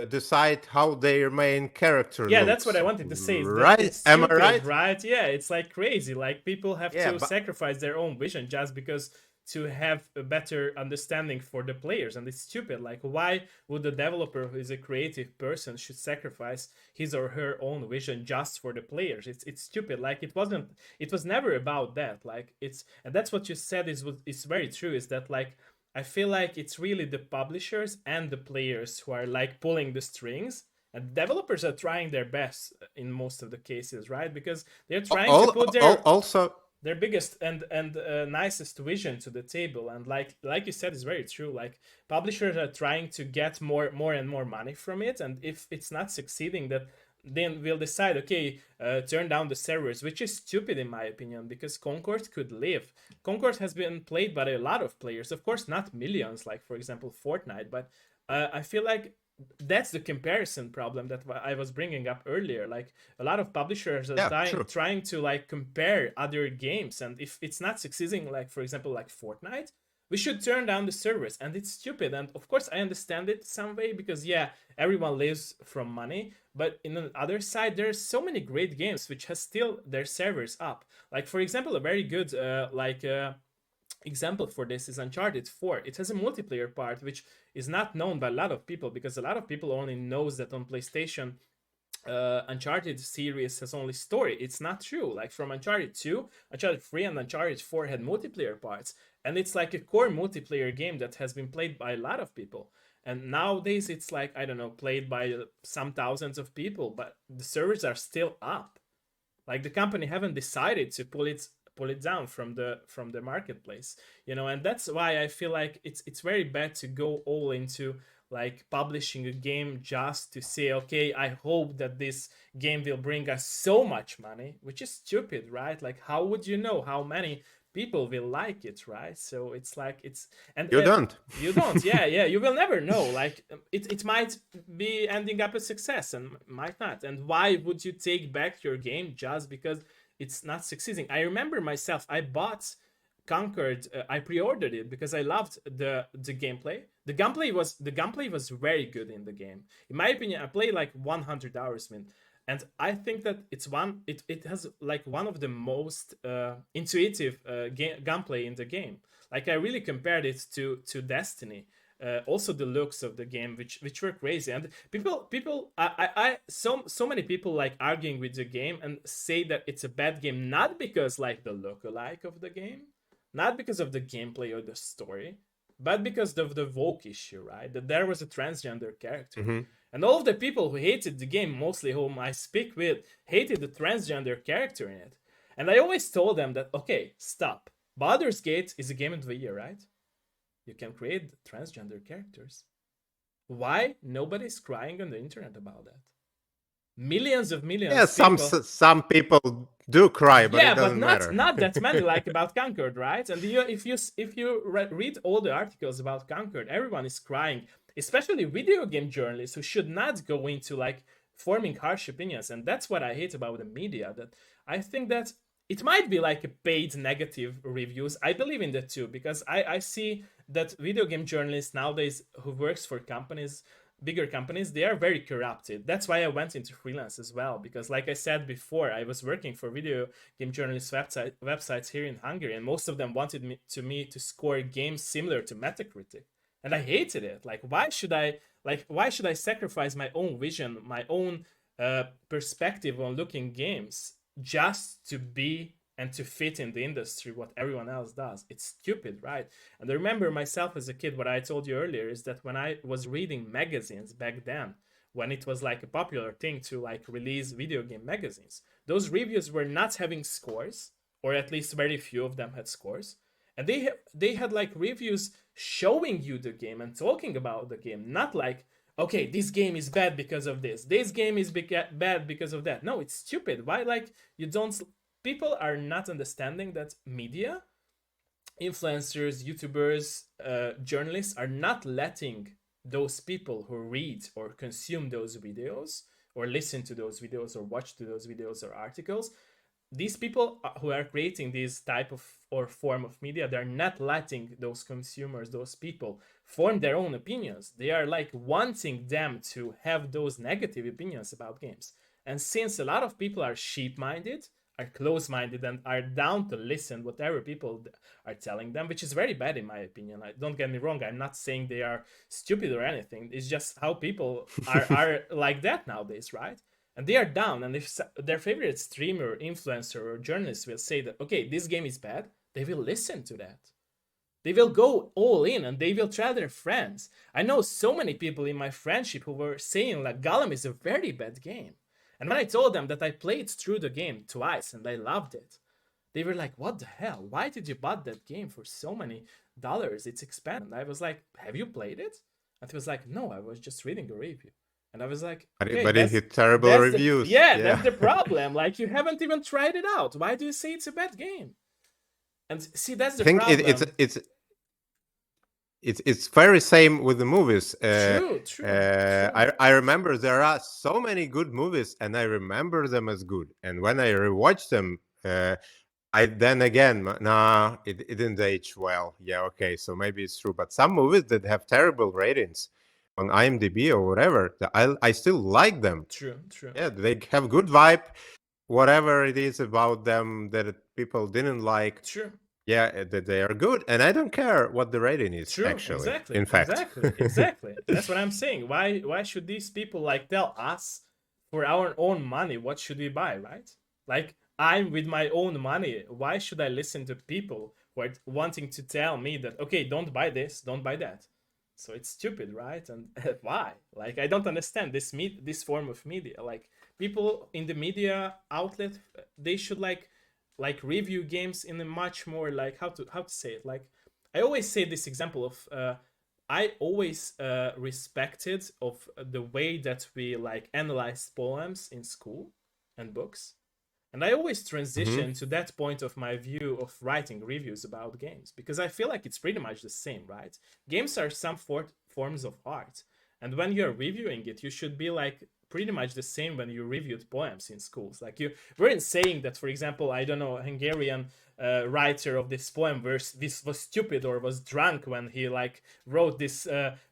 decide how their main character Yeah, that's what I looks, wanted to say, is that right? it's Am I stupid, right? right? Yeah, it's like crazy. Like people have Yeah, to but sacrifice their own vision just because to have a better understanding for the players, and it's stupid. Like why would the developer who is a creative person should sacrifice his or her own vision just for the players? It's stupid. Like it was never about that. Like it's, and that's what you said is very true, is that like I feel like it's really the publishers and the players who are like pulling the strings, and developers are trying their best in most of the cases, right? Because they're trying to put also, their biggest and nicest vision to the table. And like you said, is very true. Like publishers are trying to get more and more money from it, and if it's not succeeding, that then we'll decide, okay, turn down the servers, which is stupid in my opinion, because Concord could live. Concord has been played by a lot of players, of course not millions like for example Fortnite, but I feel like that's the comparison problem that I was bringing up earlier. Like a lot of publishers are yeah, true. trying to like compare other games, and if it's not succeeding, like for example like Fortnite, we should turn down the servers, and it's stupid. And of course I understand it some way, because yeah, everyone lives from money, but in the other side there's so many great games which has still their servers up. Like for example, a very good example for this is Uncharted 4. It has a multiplayer part which is not known by a lot of people, because a lot of people only knows that on PlayStation Uncharted series has only story. It's not true. Like from Uncharted 2, Uncharted 3, and Uncharted 4 had multiplayer parts, and it's like a core multiplayer game that has been played by a lot of people. And nowadays it's like, I don't know, played by some thousands of people, but the servers are still up. Like the company haven't decided to pull it down from the marketplace, and that's why I feel like it's very bad to go all into like publishing a game just to say, okay, I hope that this game will bring us so much money, which is stupid, right? Like how would you know how many people will like it, right? So it's like it's and You don't. you don't, yeah, yeah, you will never know. Like it might be ending up a success and might not. And why would you take back your game just because it's not succeeding? I remember myself, I bought Conquered. I pre-ordered it because I loved the gameplay. The gameplay was very good in the game. In my opinion, I played like 100 hours, man, and I think that it has like one of the most intuitive gameplay in the game. Like I really compared it to Destiny. Also the looks of the game, which were crazy, and people so many people like arguing with the game and say that it's a bad game, not because like the look-alike of the game, not because of the gameplay or the story, but because of the woke issue, right? That there was a transgender character. Hmm. And all of the people who hated the game, mostly whom I speak with, hated the transgender character in it. And I always told them that, okay, stop. Baldur's Gate is a game of the year, right? You can create transgender characters. Why nobody's crying on the internet about that? Yeah, millions people. some people do cry, but it Yeah, but doesn't not matter. not that many like about Concord, right? And if you read all the articles about Concord, everyone is crying, especially video game journalists who should not go into like forming harsh opinions. And that's what I hate about the media. That I think that it might be like a paid negative reviews. I believe in that too, because I see that video game journalists nowadays who works for companies, bigger companies, they are very corrupted. That's why I went into freelance as well, because like I said before, I was working for video game journalist websites here in Hungary, and most of them wanted me to score games similar to Metacritic, and I hated it. Like why should I sacrifice my own vision, my own perspective on looking games just to be and to fit in the industry what everyone else does? It's stupid, right? And I remember myself as a kid, what I told you earlier is that when I was reading magazines back then, when it was like a popular thing to like release video game magazines, those reviews were not having scores, or at least very few of them had scores. And they had like reviews showing you the game and talking about the game, not like, okay, this game is bad because of this game is bad because of that. No, it's stupid. Why, like, you don't, people are not understanding that media, influencers, YouTubers, journalists are not letting those people who read or consume those videos or listen to those videos or watch to those videos or articles, these people who are creating this type of or form of media, they're not letting those consumers, those people, form their own opinions. They are like wanting them to have those negative opinions about games. And since a lot of people are sheep-minded, are close-minded, and are down to listen whatever people are telling them, which is very bad in my opinion. Don't get me wrong, I'm not saying they are stupid or anything. It's just how people are like that nowadays, right? And they are down, and if their favorite streamer, influencer, or journalist will say that, okay, this game is bad, they will listen to that. They will go all in, and they will tell their friends. I know so many people in my friendship who were saying like Gollum is a very bad game. And when I told them that I played through the game twice and I loved it, they were like, what the hell? Why did you buy that game for so many dollars? It's expensive. And I was like, have you played it? And he was like, no, I was just reading a review. And I was like, okay, But it hit terrible reviews. that's the problem. Like, you haven't even tried it out. Why do you say it's a bad game? And see, that's I the think problem. it's very same with the movies. True. I remember there are so many good movies, and I remember them as good. And when I rewatch them, I then again, nah, it didn't age well. Yeah, okay, so maybe it's true. But some movies that have terrible ratings on IMDb or whatever, I still like them. True. Yeah, they have good vibe. Whatever it is about them that people didn't like, True. yeah, that they are good, and I don't care what the rating is. True, Actually, exactly, in fact, exactly. That's what I'm saying. Why should these people like tell us for our own money what should we buy, right? Like, I'm with my own money. Why should I listen to people who are wanting to tell me that, okay, don't buy this, don't buy that? So it's stupid, right? And why? Like, I don't understand this form of media. Like, people in the media outlet, they should like review games in a much more like, how to say it, like, I always say this example of I always respected of the way that we like analyze poems in school and books, and I always hmm transition to that point of my view of writing reviews about games, because I feel like it's pretty much the same, right? Games are some forms of art. And when you're reviewing it, you should be like pretty much the same when you reviewed poems in schools. Like, you weren't saying that, for example, I don't know, a Hungarian writer of this poem this was stupid or was drunk when he like wrote this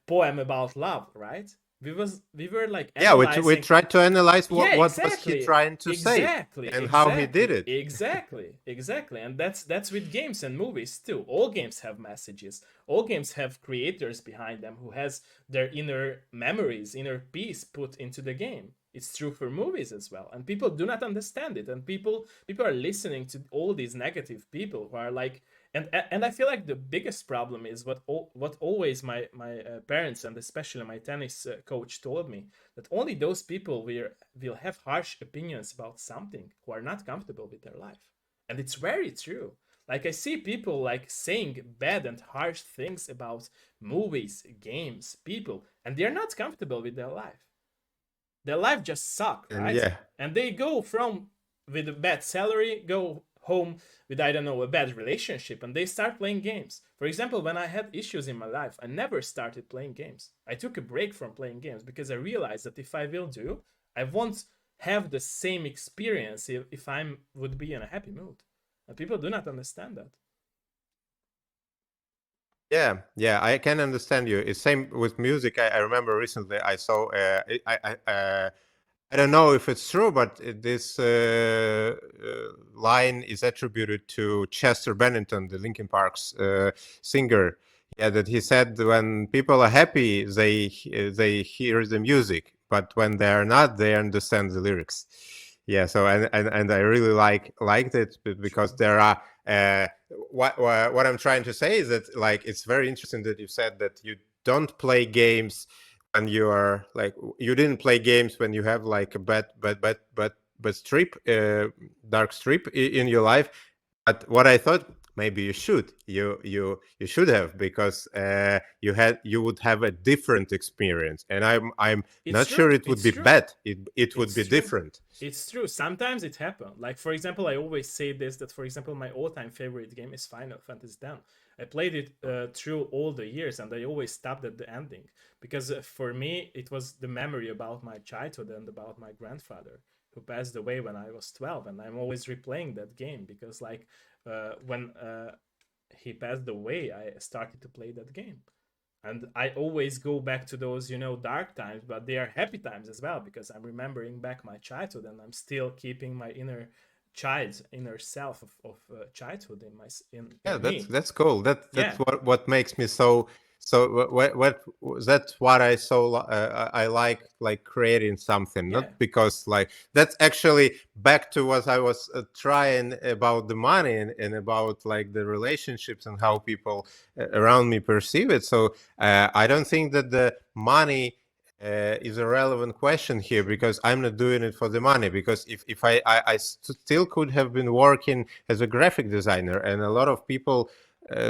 poem about love, right? We were like yeah, we analyzing. tried to analyze Yeah, what was he exactly, trying to say and how he did it. exactly. And that's with games and movies too. All games have messages. All games have creators behind them who has their inner memories, inner peace put into the game. It's true for movies as well, and people do not understand it, and people are listening to all these negative people who are like, and I feel like the biggest problem is what always my parents and especially my tennis coach told me, that only those people will have harsh opinions about something who are not comfortable with their life. And it's very true. Like, I see people like saying bad and harsh things about movies, games, people, and they're not comfortable with their life. their life just suck, And right? yeah, And they go from with a bad salary, go home with, I don't know, a bad relationship, and they start playing games. For example, when I had issues in my life, I never started playing games. I took a break from playing games because I realized that if I will do, I won't have the same experience if I would be in a happy mood. And people do not understand that. yeah, yeah, I can understand you. It's same with music. I remember recently I saw I don't know if it's true, but this line is attributed to Chester Bennington, the Linkin Park's singer. Yeah, that he said when people are happy, they hear the music, but when they are not, they understand the lyrics. Yeah, so and I really liked it because True. there are what I'm trying to say is that like it's very interesting that you said that you don't play games when you are like you didn't play games when you have like a bad strip dark strip in your life, but what I thought maybe you should have because you would have a different experience, and I'm It's not sure true. it would It's be true. bad, it would be It's true. different. It's true. Sometimes it happens. Like for example, I always say this that for example, my all-time favorite game is Final Fantasy X. I played it through all the years, and I always stopped at the ending because for me it was the memory about my childhood and about my grandfather who passed away when I was 12, and I'm always replaying that game because like when he passed away, I started to play that game, and I always go back to those dark times, but they are happy times as well because I'm remembering back my childhood, and I'm still keeping my inner self of childhood in my Yeah, in me. that's cool. That's Yeah, what makes me so that's what I I like creating something, yeah, not because like that's actually back to what I was trying about the money and about like the relationships and how people around me perceive it. So I don't think that the money is a relevant question here true. because I'm not doing it for the money. Because if I still could have been working as a graphic designer, and a lot of people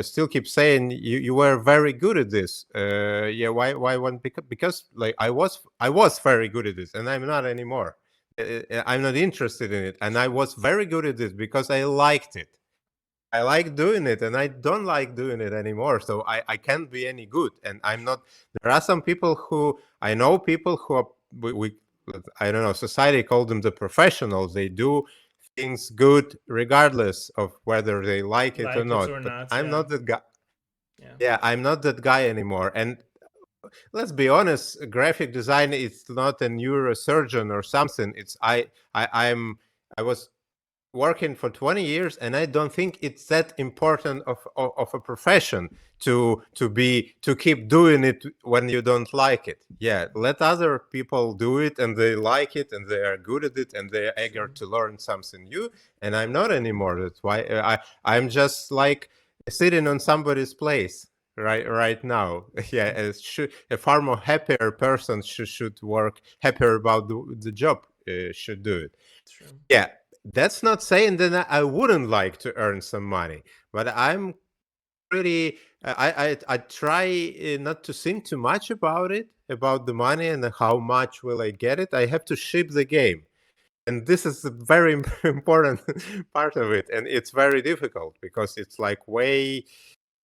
still keep saying you were very good at this. Yeah, why one because like I was very good at this, and I'm not anymore. I'm not interested in it, and I True. was very good at this because I liked it. I like doing it and I don't like doing it anymore. So I can't be any good. And I'm not, there are some people who, I know people who are, I don't know, society called them the professionals. They do things good regardless of whether they like it or Like it not. or But not, I'm yeah, not that guy. yeah, Yeah, I'm not that guy anymore. And let's be honest, graphic design is not a neurosurgeon or something. I was working for 20 years, and I don't think it's that important of a profession to keep doing it when you don't like it. Yeah, let other people do it and they like it and they are good at it and they're eager true, to learn something new, and I'm not anymore. That's why I'm just like sitting on somebody's place right now. Yeah, a far more happier person should work happier about the job, should do it. true. Yeah, that's not saying that I wouldn't like to earn some money, but I'm pretty. I try not to think too much about it, about the money and how much will I get it. I have to ship the game, and this is a very important part of it, and it's very difficult because it's like way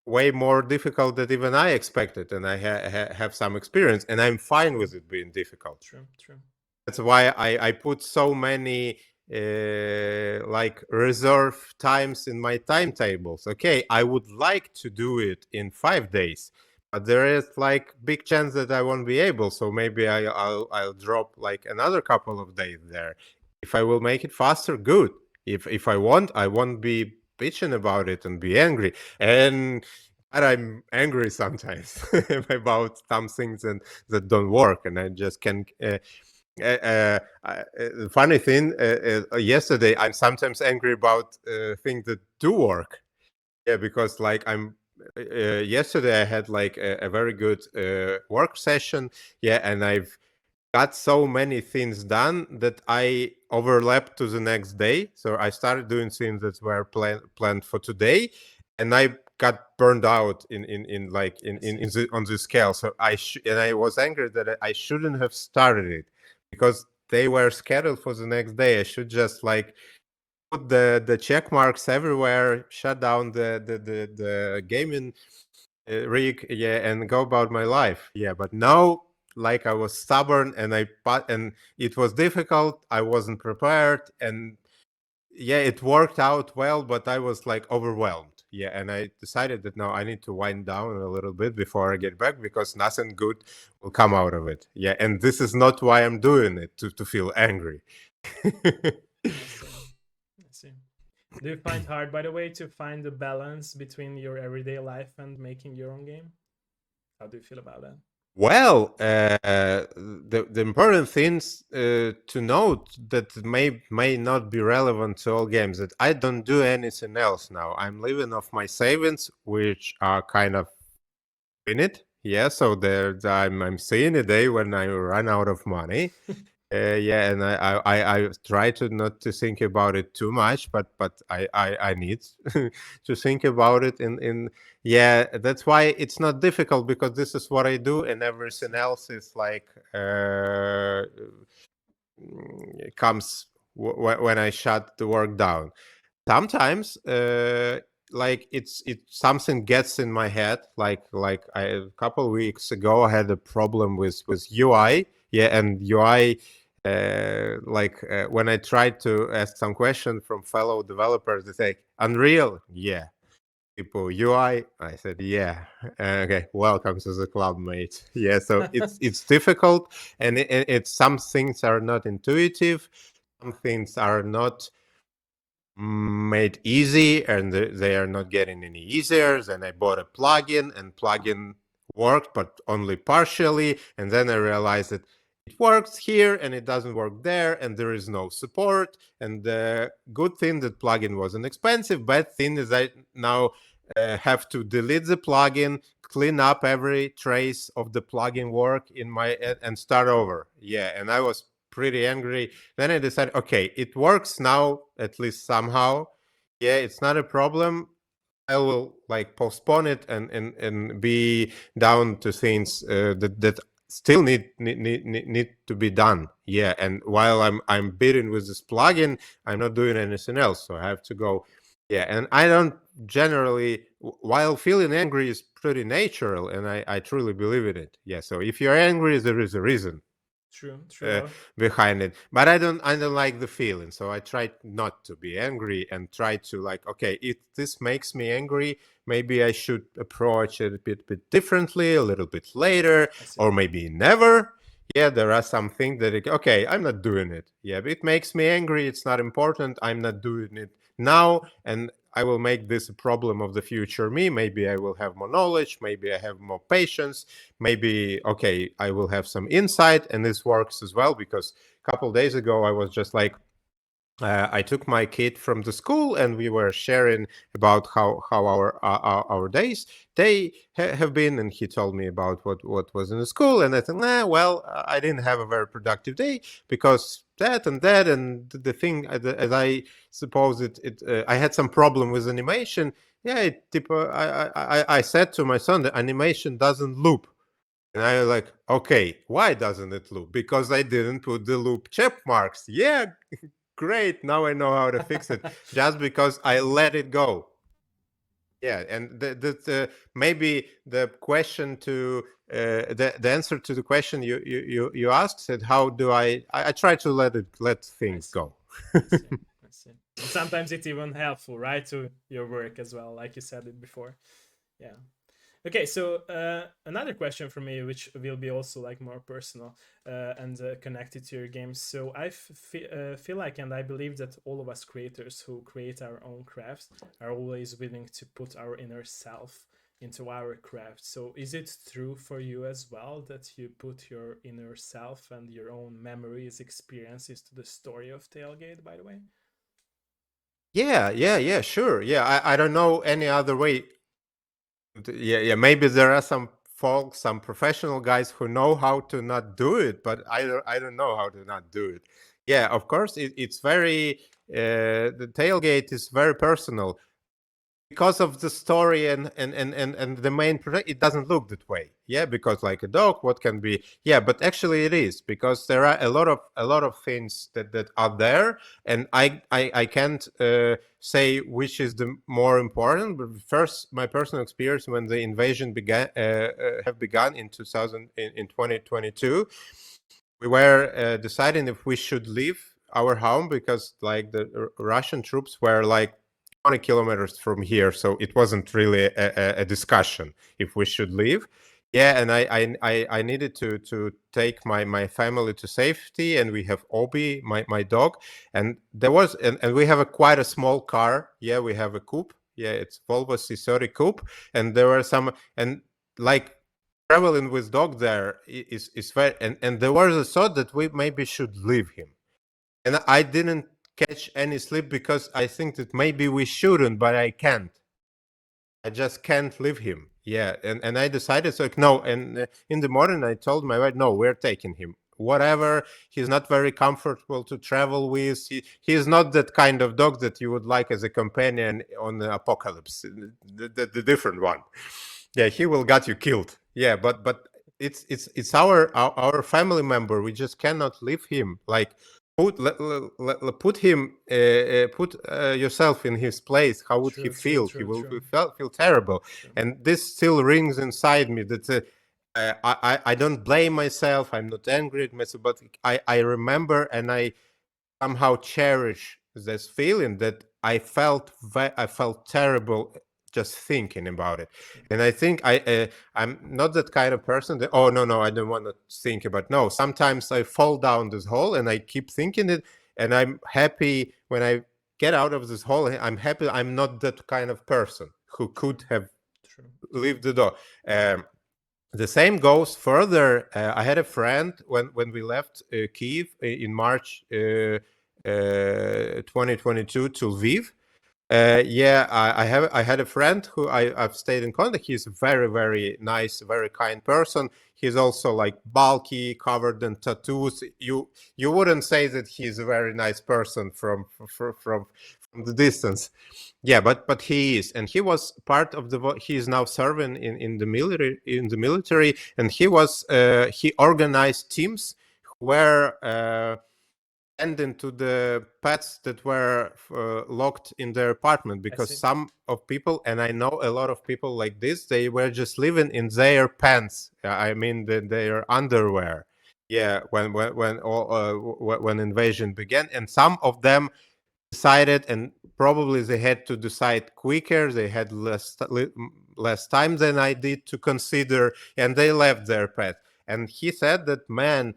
more difficult than even I expected, and I have some experience, and I'm fine True, with it being difficult. true, true. That's why I put so many like reserve times in my timetables. Okay, I would like to do it in 5 days, but there is like big chance that I won't be able. So maybe I'll drop like another couple of days there. If I will make it faster, good. If I won't be bitching about it and be angry. And but I'm angry sometimes about some things that don't work, and I just can funny thing, yesterday I'm sometimes angry about things that do work. Yeah, because like yesterday I had like a very good work session. Yeah, and I've got so many things done that I overlapped to the next day. So I started doing things that were planned for today, and I got burned out in like I see. on the scale. So and I was angry that I shouldn't have started it because they were scheduled for the next day. I should just like put the check marks everywhere, shut down the gaming rig, yeah, and go about my life. Yeah, but now, like, I was stubborn, and it was difficult. I wasn't prepared, and yeah, it worked out well, but I was like overwhelmed. Yeah, and I decided that now I need to wind down a little bit before I get back, because nothing good will come out of it. Yeah, and this is not why I'm doing it, to feel angry. I see. I see. Do you find hard, by the way, to find the balance between your everyday life and making your own game? How do you feel about that? Well, the important things to note that may not be relevant to all games, that I don't do anything else now. I'm living off my savings, which are kind of in it. Yeah, so I'm seeing a day when I run out of money. Yeah, and I try to not to think about it too much, but I need to think about it. In Yeah, that's why it's not difficult, because this is what I do, and I everything see. else is like it comes when I shut the work down. Sometimes like it something gets in my head, like a couple weeks ago I had a problem with UI. Yeah, and UI, when I tried to ask some question from fellow developers, they say Unreal. Yeah, people UI. I said, yeah. Okay, welcome to the club, mate. Yeah, so it's difficult, and it's some things are not intuitive, some things are not made easy, and they are not getting any easier. Then I bought a plugin, and plugin worked, but only partially. And then I realized that it works here and it doesn't work there, and there is no support. And the good thing that plugin wasn't expensive. Bad thing is I now have to delete the plugin, clean up every trace of the plugin work in my and start over. Yeah, and I was pretty angry. Then I decided, okay, it works now, at least somehow. Yeah, it's not a problem. I will like postpone it and be down to things that still need to be done. Yeah, and while I'm bidding with this plugin, I'm not doing anything else, so I have to go. Yeah, and I don't generally, while feeling angry is pretty natural, and I truly believe in it. Yeah, so if you're angry, there is a reason True, true. uh, behind it, but I don't like the feeling, so I try not to be angry, and try to like, okay, if this makes me angry, maybe I should approach it a bit differently, a little bit later, I see. or maybe never. Yeah, there are some things that okay, I'm not doing it. Yeah, it makes me angry, it's not important, I'm not doing it now, and I will make this a problem of the future me. Maybe I will have more knowledge, maybe I have more patience, maybe okay, I will have some insight, and this works as well, because a couple days ago I was just like, I took my kid from the school, and we were sharing about how our days have been, and he told me about what was in the school, and I thought, well, I didn't have a very productive day, because that and that, and the thing, as I suppose I had some problem with animation. Yeah, I said to my son, the animation doesn't loop. And I was like, okay, why doesn't it loop? Because I didn't put the loop check marks. Yeah, great. Now I know how to fix it. Just because I let it go. Yeah, and maybe the question to the answer to the question you asked said, how do I try to let I things see. go. I see. I see. And sometimes it's even helpful, right, to your work as well, like you said it before. Yeah. Okay, so another question for me, which will be also like more personal and connected to your games. So I feel like, and I believe that all of us creators who create our own crafts are always willing to put our inner self into our craft. So is it true for you as well that you put your inner self and your own memories, experiences to the story of Tailgate, by the way? Yeah, sure. Yeah, I don't know any other way. Yeah, maybe there are some folks, some professional guys who know how to not do it, but I don't know how to not do it. Yeah, of course, it's very the tailgate is very personal. because of the story and the main project, it doesn't look that way. Yeah, because like a dog, what can be? Yeah, but actually it is, because there are a lot of things that are there, and I can't say which is the more important. But first, my personal experience when the invasion have begun in 2022, we were deciding if we should leave our home, because like the Russian troops were like 20 kilometers from here, so it wasn't really a discussion if we should leave. Yeah, and I needed to take my family to safety, and we have Obi, my dog, and there was and we have quite a small car. Yeah, we have a coupe. Yeah, it's Volvo C30 coupe, and there were some, and like traveling with dog there is very, and there was a thought that we maybe should leave him, and I didn't catch any sleep because I think that maybe we shouldn't, but I can't. I just can't leave him. Yeah, and I decided, so like, no. And in the morning, I told my wife, no, we're taking him. Whatever. He's not very comfortable to travel with. He is not that kind of dog that you would like as a companion on the apocalypse. The different one. Yeah, he will get you killed. Yeah, but it's our family member. We just cannot leave him. Like put him put yourself in his place. How would he True, true, feel? He true, will true, feel terrible. true. And this still rings inside me, that I don't blame myself. I'm not angry at myself, but I remember, and I somehow cherish this feeling that I felt terrible just thinking about it. And I think I'm not that kind of person that, oh no, I don't want to think about. No, sometimes I fall down this hole and I keep thinking it, and I'm happy when I get out of this hole. I'm happy I'm not that kind of person who could have True. leave the door. The same goes further. I had a friend when we left Kiev in March 2022 to Lviv. Yeah, I had a friend who I've stayed in contact. He's a very, very nice, very kind person. He's also like bulky, covered in tattoos. You wouldn't say that he's a very nice person from the distance. Yeah, but he is, and he was part of the. He is now serving in the military, and he organized teams where and into the pets that were locked in their apartment, I because see. some of people, and I know a lot of people like this, they were just living in their pants. I mean, their underwear. Yeah, when invasion began, and some of them decided, and probably they had to decide quicker. They had less time than I did to consider, and they left their pet. And he said that, man,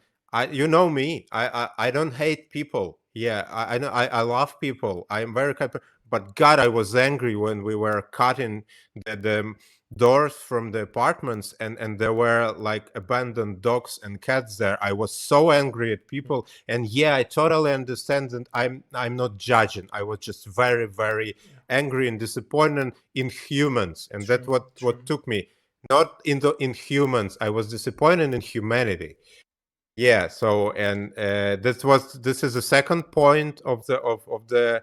you know me, I don't hate people. Yeah, I know, I love people. I'm very kind, but God, I was angry when we were cutting the doors from the apartments, and there were like abandoned dogs and cats there. I was so angry at Mm. people. And yeah, I totally understand that. I'm not judging. I was just very, very Yeah. angry and disappointed in humans, and that's True, what true. took me. Not in humans. I was disappointed in humanity. Yeah. So, and this is the second point of the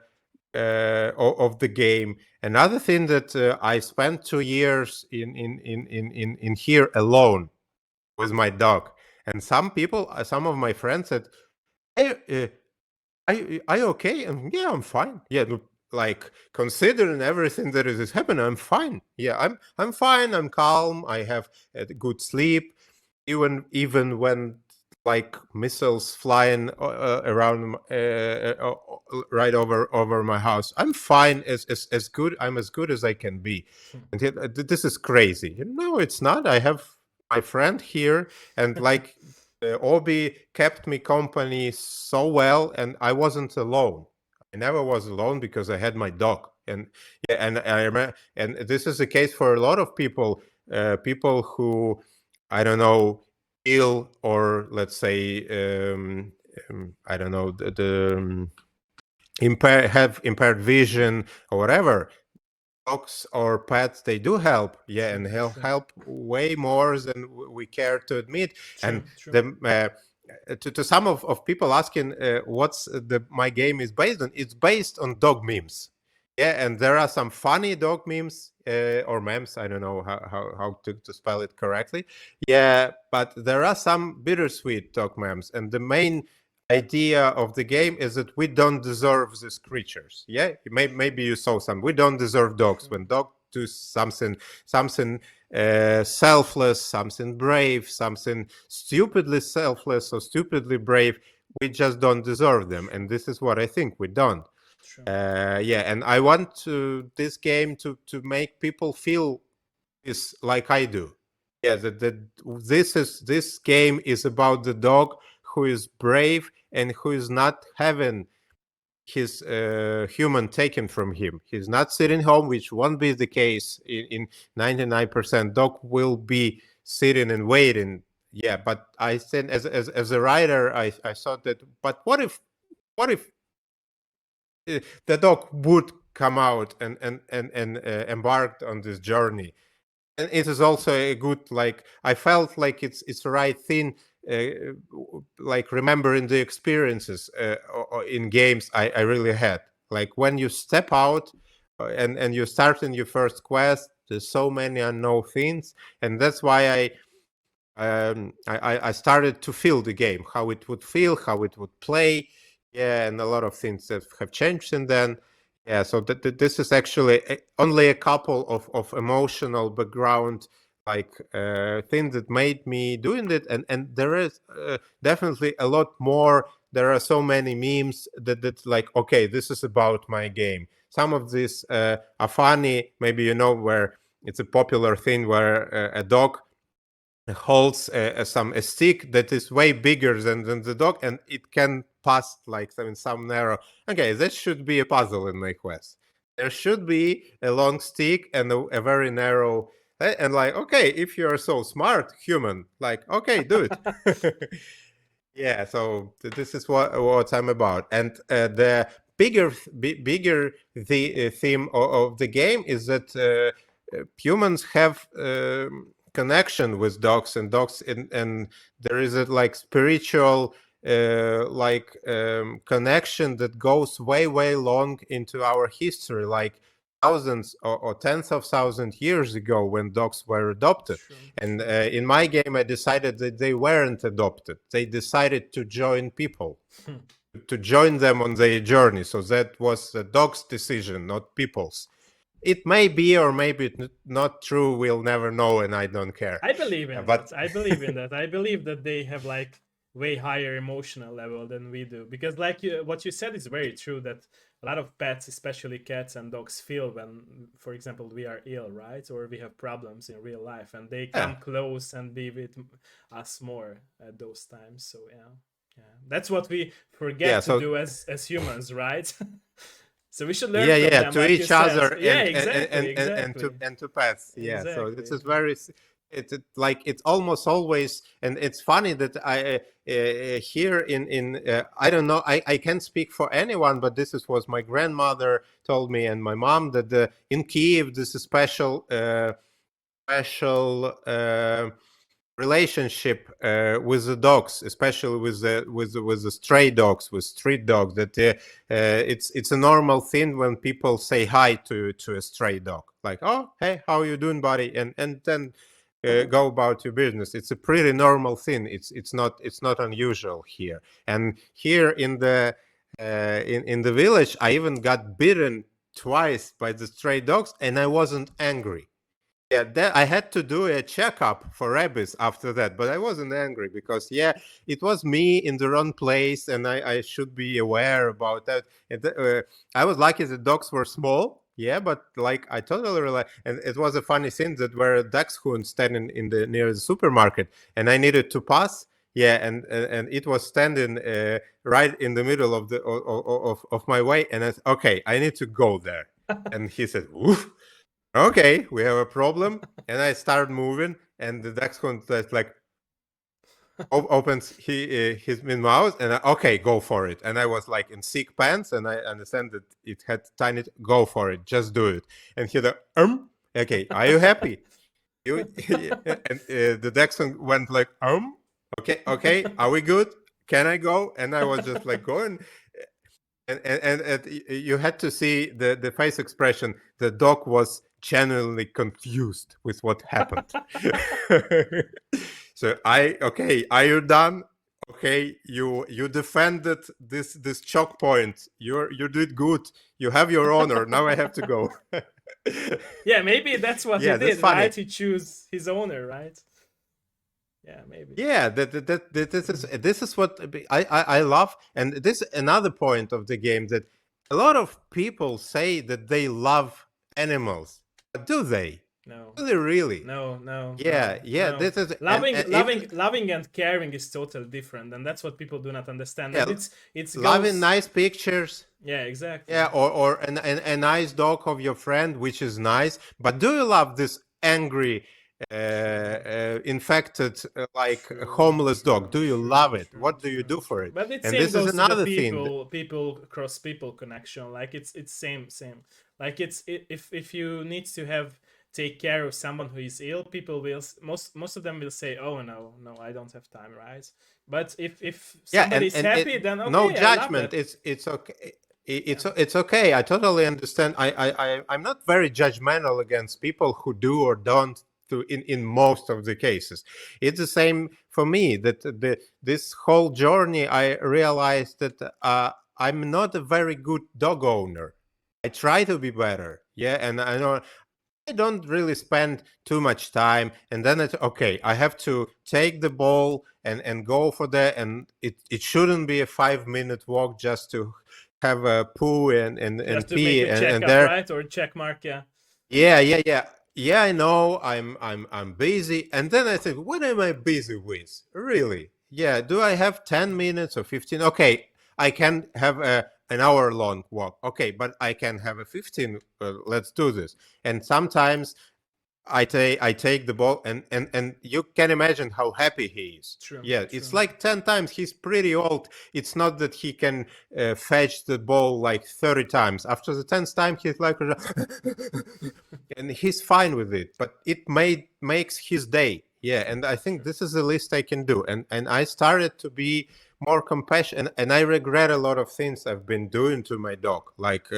game. Another thing that I spent 2 years in here alone with my dog, and some people, some of my friends said, "Hey, are you okay?" And yeah, I'm fine. Yeah, look, like considering everything that is happening, I'm fine. Yeah, I'm fine. I'm calm. I have a good sleep, even when like missiles flying around right over my house. I'm fine, as good. I'm as good as I can be. Hmm. And this is crazy. No, it's not. I have my friend here, and like Obi kept me company so well, and I wasn't alone. I never was alone because I had my dog. And yeah, and I remember, and this is the case for a lot of people, people who, I don't know, ill, or let's say, I don't know, have impaired vision or whatever. Dogs or pets, they do help. Yeah, and True, he'll true, help way more than we care to admit. And true, true. the to some of people asking what's my game is based on, it's based on dog memes. Yeah, and there are some funny dog memes or memes. I don't know how to spell it correctly. Yeah, but there are some bittersweet dog memes, and the main idea of the game is that we don't deserve these creatures. Yeah, maybe you saw some. We don't deserve dogs. Sure. When dog do something selfless, something brave, something stupidly selfless or stupidly brave, we just don't deserve them. And this is what I think we don't. Sure. Yeah, and I want this game to make people feel this like I do. Yeah, that this game is about the dog who is brave and who is not having his human taken from him. He's not sitting home, which won't be the case in 99%. Dog will be sitting and waiting. Yeah, but I think as a writer, I thought that. But what if the dog would come out and embarked on this journey, and it is also a good, like, I felt like it's the right thing, uh, like remembering the experiences in games I really had, like when you step out and you start in your first quest, there's so many unknown things, and that's why I started to feel the game, how it would feel, how it would play. Yeah, and a lot of things that have changed since then. Yeah, so this is actually only a couple of emotional background, like things that made me doing it, and there is definitely a lot more. There are so many memes that like, okay, this is about my game. Some of these are funny, maybe where it's a popular thing where a dog holds a stick that is way bigger than the dog, and it can pass like some narrow. Okay, that should be a puzzle in my quest. There should be a long stick and a very narrow. And like, okay, if you're so smart, human, like, okay, do it. Yeah, so this is what I'm about, and the bigger the theme of the game is that humans have connection with dogs, and and there is a like spiritual connection that goes way long into our history, like thousands or tens of thousands years ago when dogs were adopted. Sure. And Sure. in my game, I decided that they weren't adopted. They decided to join people, to join them on their journey. So that was the dog's decision, not people's. It may be or maybe not true. We'll never know, and I don't care. I believe in But that. I believe in that. I believe that they have like way higher emotional level than we do, because like what you said is very true, that a lot of pets, especially cats and dogs, feel when, for example, we are ill, right, or we have problems in real life, and they yeah, come close and be with us more at those times. So yeah, yeah, that's what we yeah. forget to So do as humans, right? So we should learn yeah, from yeah, them, to like you each said. other, Yeah, and exactly, to exactly, pets. Yeah, so this exactly. is very like it's almost always, and it's funny that I here in I don't know, I can't speak for anyone, but this is what my grandmother told me and my mom, that in Kiev this is special relationship with the dogs, especially with the stray dogs, with street dogs. That it's a normal thing when people say hi to a stray dog, like, oh, hey, how you doing, buddy, and then go about your business. It's a pretty normal thing. It's not unusual here. And here in the village, I even got bitten twice by the stray dogs, and I wasn't angry. Yeah, I had to do a checkup for rabies after that, but I wasn't angry because, yeah, it was me in the wrong place, and I should be aware about that. And, I was lucky the dogs were small, yeah, but like I totally realized, and it was a funny thing that were a dachshund standing in the near the supermarket, and I needed to pass. Yeah, and it was standing right in the middle of the of my way, and I said, okay, I need to go there. And he said, "Oof, okay, we have a problem." And I start moving, and the dachshund just like opens his mouth, and okay, go for it. And I was like in sick pants, and I understand that it had tiny, go for it, just do it. And he like, okay, are you happy? You and the dachshund went like, okay, okay, are we good? Can I go? And I was just like going. and you had to see the face expression. The dog was genuinely confused with what happened. So okay, are you done? Okay, you defended this choke point. You did good. You have your honor. Now I have to go. Yeah, maybe that's what he Yeah, that's did, funny. right? He chose his owner, right? Yeah, maybe. Yeah, this is what I love, and this is another point of the game, that a lot of people say that they love animals, but do they? No. Do they really? No, no, Yeah, no, yeah. no. This is Loving, and if loving, and caring is totally different, and that's what people do not understand. yeah, And it loving goes. nice pictures. Yeah, exactly. Yeah, or a nice dog of your friend, which is nice. But do you love this angry, True. infected, like a True, homeless dog? true, Do you true, love it? true, What do you true, do for true. it? But it And same this is goes to the another thing. people cross people connection. Like it's same. Like if you need to have take care of someone who is ill, people will most of them will say, "Oh no, I don't have time," right? But if Yeah, somebody is and happy, it, then no okay, I love judgment. it. It's okay. Yeah, It's okay. I totally understand. I'm not very judgmental against people who do or don't to in most of the cases. It's the same for me, that this whole journey I realized that I'm not a very good dog owner. I try to be better. Yeah, and I know I don't really spend too much time, and then it's okay. I have to take the ball and go for that, and it shouldn't be a 5 minute walk just to have a poo and just to make pee a and checkup, there. right, or check mark. Yeah, Yeah. I know I'm busy, and then I think, what am I busy with? Really? Yeah. Do I have 10 minutes or 15? Okay, I can have an hour long walk. Okay, but I can have a 15. Let's do this. And sometimes I take the ball, and you can imagine how happy he is. true, Yeah, it's true. like 10 times. He's pretty old. It's not that he can fetch the ball like 30 times. After the 10th time, he's like and he's fine with it, but it makes his day. Yeah, and I think True. this is the least I can do. And I started to be more compassionate, and I regret a lot of things I've been doing to my dog, like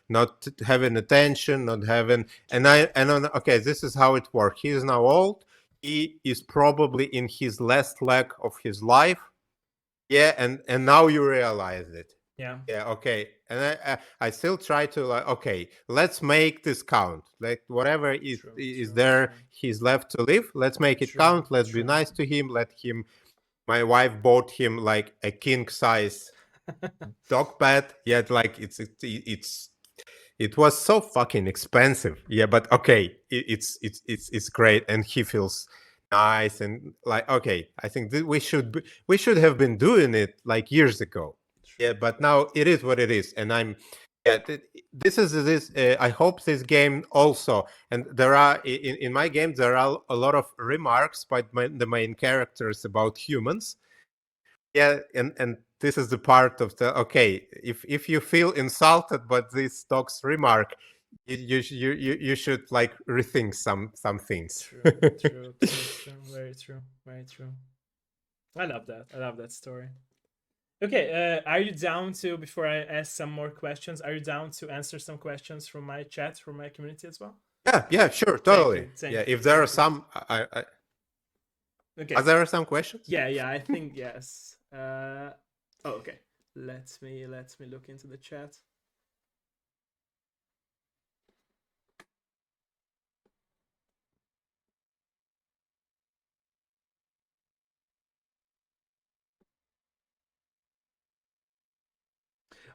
not having attention, not having. Okay, this is how it works. He is now old. He is probably in his last leg of his life. Yeah, and now you realize it. Yeah, Yeah, okay. And I still try to, like, okay, let's make this count. Like whatever true, is true, there, true, he's left to live. Let's make it true, count. Let's be true. nice to him. Let him. My wife bought him like a king size dog bed. Yet, like it was so fucking expensive. Yeah, but okay, it's great, and he feels nice, and like, okay, I think that we should have been doing it like years ago. True. Yeah, but now it is what it is, and I'm. Yeah, this is this. I hope this game also, and there are in my game there are a lot of remarks by the main characters about humans. Yeah, and this is the part of the, okay, if you feel insulted by this dog's remark, you should like rethink some things. True, true, true, true. Very true, very true. I love that. I love that story. Okay, are you down to, before I ask some more questions, are you down to answer some questions from my chat, from my community as well? Yeah, sure, Thank totally. you, Yeah, thank you, if there are thank you. some, are Okay, there some questions? yeah, I think yes. Oh, okay. Let me look into the chat.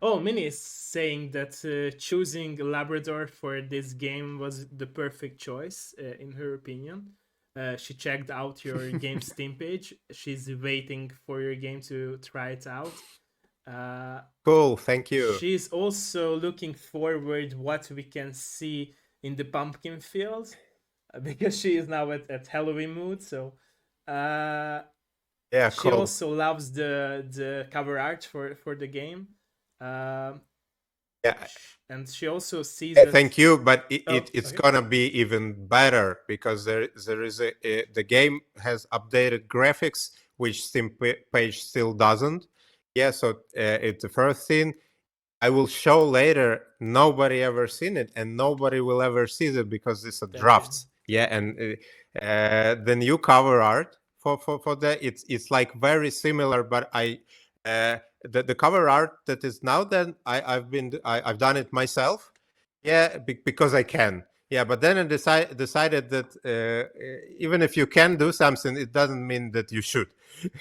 Oh, Minnie is saying that choosing Labrador for this game was the perfect choice, in her opinion. She checked out your game Steam page. She's waiting for your game to try it out. Cool, thank you. She's also looking forward what we can see in the pumpkin field, because she is now at Halloween mood. So Yeah, she cool. also loves the cover art for the game. Um, Yeah, and she also sees that. thank you, but Oh, it's okay. gonna be even better because there is the game has updated graphics, which Steam page still doesn't. Yeah, so it's the first thing. I will show later. Nobody ever seen it, and nobody will ever see it because it's a Thank you. drafts. Yeah, and the new cover art for that, it's like very similar, but the cover art that is now, then I've done it myself. Yeah, because I can. Yeah, but then I decided that even if you can do something, it doesn't mean that you should.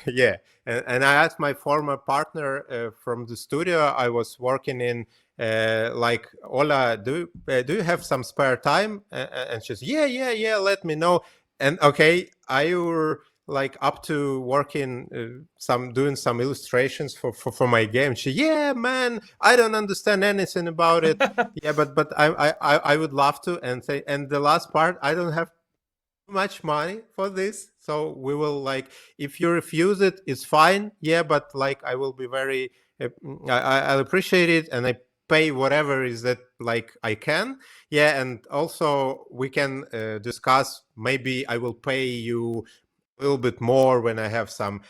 Yeah, and I asked my former partner from the studio I was working in, like, Ola, do you have some spare time? And she's, yeah, let me know. And okay, I were like up to working some doing some illustrations for my game. She, yeah, man, I don't understand anything about it. Yeah, but I would love to. And say, and the last part, I don't have much money for this, so we will, like, if you refuse it, it's fine. Yeah, but like I will be very I'll appreciate it, and I pay whatever is that, like, I can. Yeah, and also we can discuss, maybe I will pay you a little bit more when I have some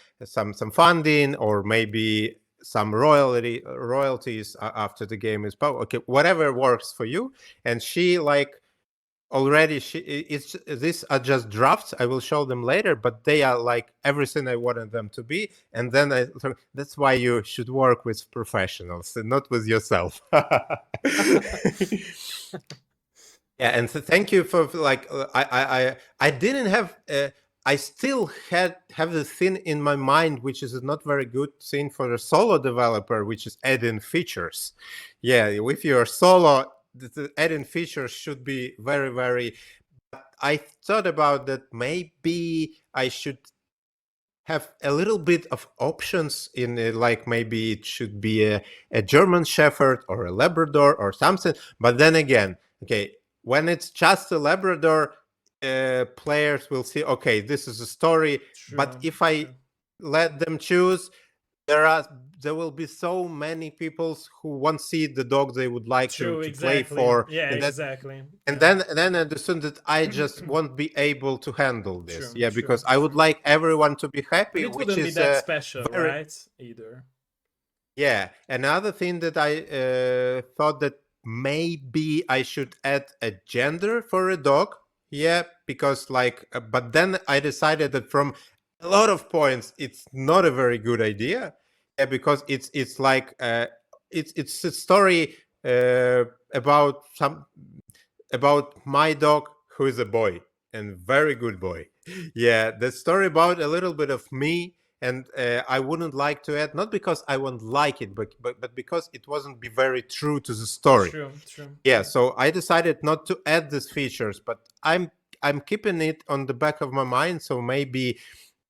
funding, or maybe some royalties after the game is okay, whatever works for you. And she, like, already, it's these are just drafts. I will show them later, but they are like everything I wanted them to be. And then that's why you should work with professionals and not with yourself. Yeah, and so thank you for like, I didn't have I still have the thing in my mind, which is a not very good thing for a solo developer, which is adding features. Yeah, if you're solo, the adding features should be very, very. I thought about that, maybe I should have a little bit of options in it, like maybe it should be a German Shepherd or a Labrador or something. But then again, okay, when it's just a Labrador, players will see, okay, this is a story. But True, if I true, let them choose, there are there will be so many people who won't see the dog they would like true. to play Exactly. for, Yeah, and that, exactly. and Yeah. then I understood that I just won't be able to handle this. True, Yeah, true, because I would true. like everyone to be And happy, it which wouldn't be is that special, very. right? Either. Yeah, another thing that I thought that maybe I should add a gender for a dog. Yeah, because like, but then I decided that from a lot of points, it's not a very good idea. Yeah, because it's like it's a story uh, about some about my dog, who is a boy, and very good boy. Yeah, the story about a little bit of me. And I wouldn't like to add, not because I won't like it, but because it wasn't be very true to the story. True, true, Yeah, true. so I decided not to add these features, but I'm keeping it on the back of my mind. So maybe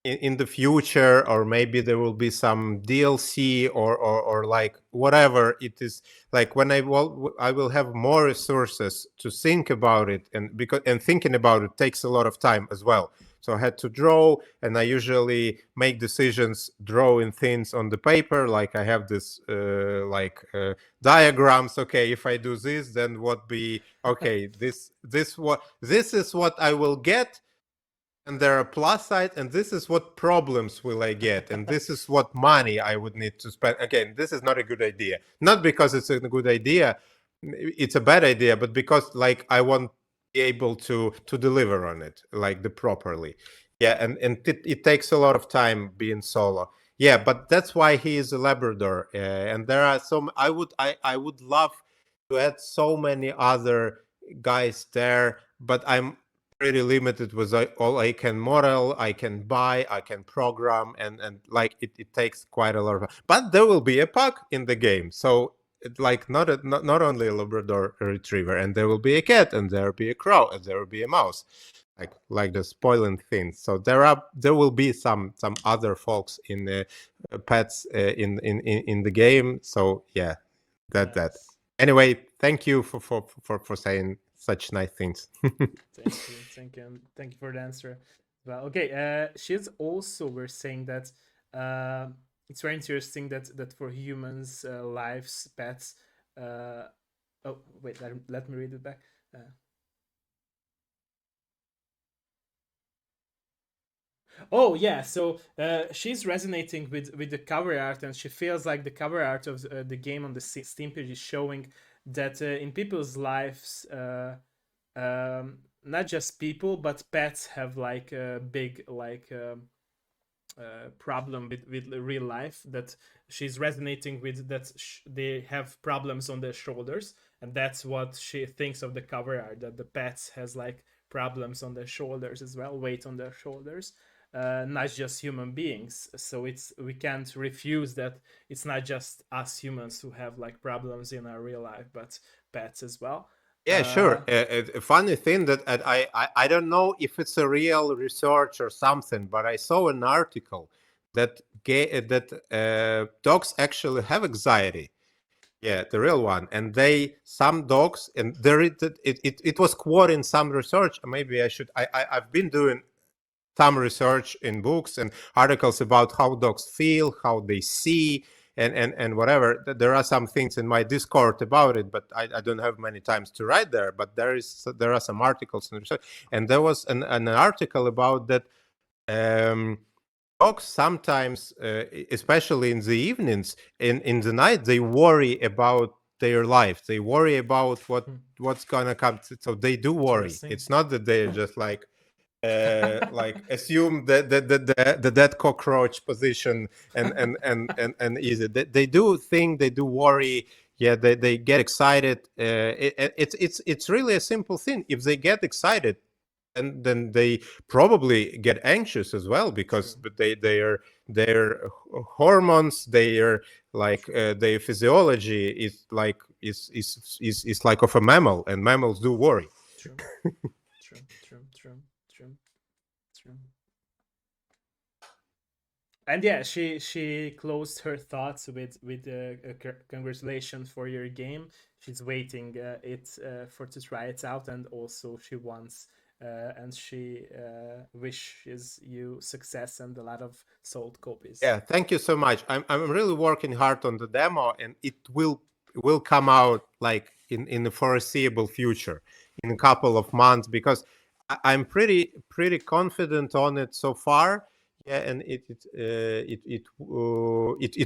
in the future, or maybe there will be some DLC, or like whatever it is, like when I will have more resources to think about it. And because and thinking about it takes a lot of time as well. So I had to draw, and I usually make decisions drawing things on the paper. Like I have this diagrams. Okay, if I do this, then what be okay, this is what I will get, and there are plus side, and this is what problems will I get, and this is what money I would need to spend. Again, this is not a good idea, not because it's a good idea, it's a bad idea, but because like I won't be able to deliver on it like the properly. Yeah, and it takes a lot of time being solo. Yeah, but that's why he is a Labrador. And there are some, I would love to add so many other guys there, but I'm pretty limited with all I can model, I can buy, I can program, and like it takes quite a lot of. But there will be a pug in the game, so like not only a Labrador Retriever, and there will be a cat, and there will be a crow, and there will be a mouse, like the spoiling things. So there will be some other folks in the pets in the game. So yeah, that. Nice. Anyway, thank you for saying such nice things. Thank you, thank you, and thank you for the answer. Well, okay. She's also were saying that it's very interesting that for humans, lives, pets. Uh, oh wait, let me read it back. Uh, Oh yeah, so she's resonating with the cover art, and she feels like the cover art of the game on the Steam page is showing that in people's lives, not just people but pets have like a big like problem with real life, that she's resonating with, that they have problems on their shoulders, and that's what she thinks of the cover art, that the pets has like problems on their shoulders as well, weight on their shoulders, not just human beings. So it's, we can't refuse that it's not just us humans who have like problems in our real life, but pets as well. Yeah, sure. A funny thing that I don't know if it's a real research or something, but I saw an article that dogs actually have anxiety. Yeah, the real one. And they, some dogs, and it was quoted in some research. Maybe I've been doing some research in books and articles about how dogs feel, how they see, and whatever. There are some things in my Discord about it, but I don't have many times to write there. But there are some articles and research, and there was an article about that. Dogs sometimes, especially in the evenings, in the night, they worry about their life. They worry about what's gonna come. So they do worry. Interesting. It's not that they're just like assume the dead cockroach position and easy. They do think, they do worry. Yeah, they get excited. It's really a simple thing. If they get excited, and then they probably get anxious as well, because True. but their hormones, their like their physiology is like is like of a mammal, and mammals do worry. True. True. True. True. True. True. And yeah, she closed her thoughts with congratulations for your game. She's waiting it for to try it out, and also she wants and she wishes you success and a lot of sold copies. Yeah, thank you so much. I'm really working hard on the demo, and it will come out like in the foreseeable future, in a couple of months, because I'm pretty confident on it so far. Yeah, and it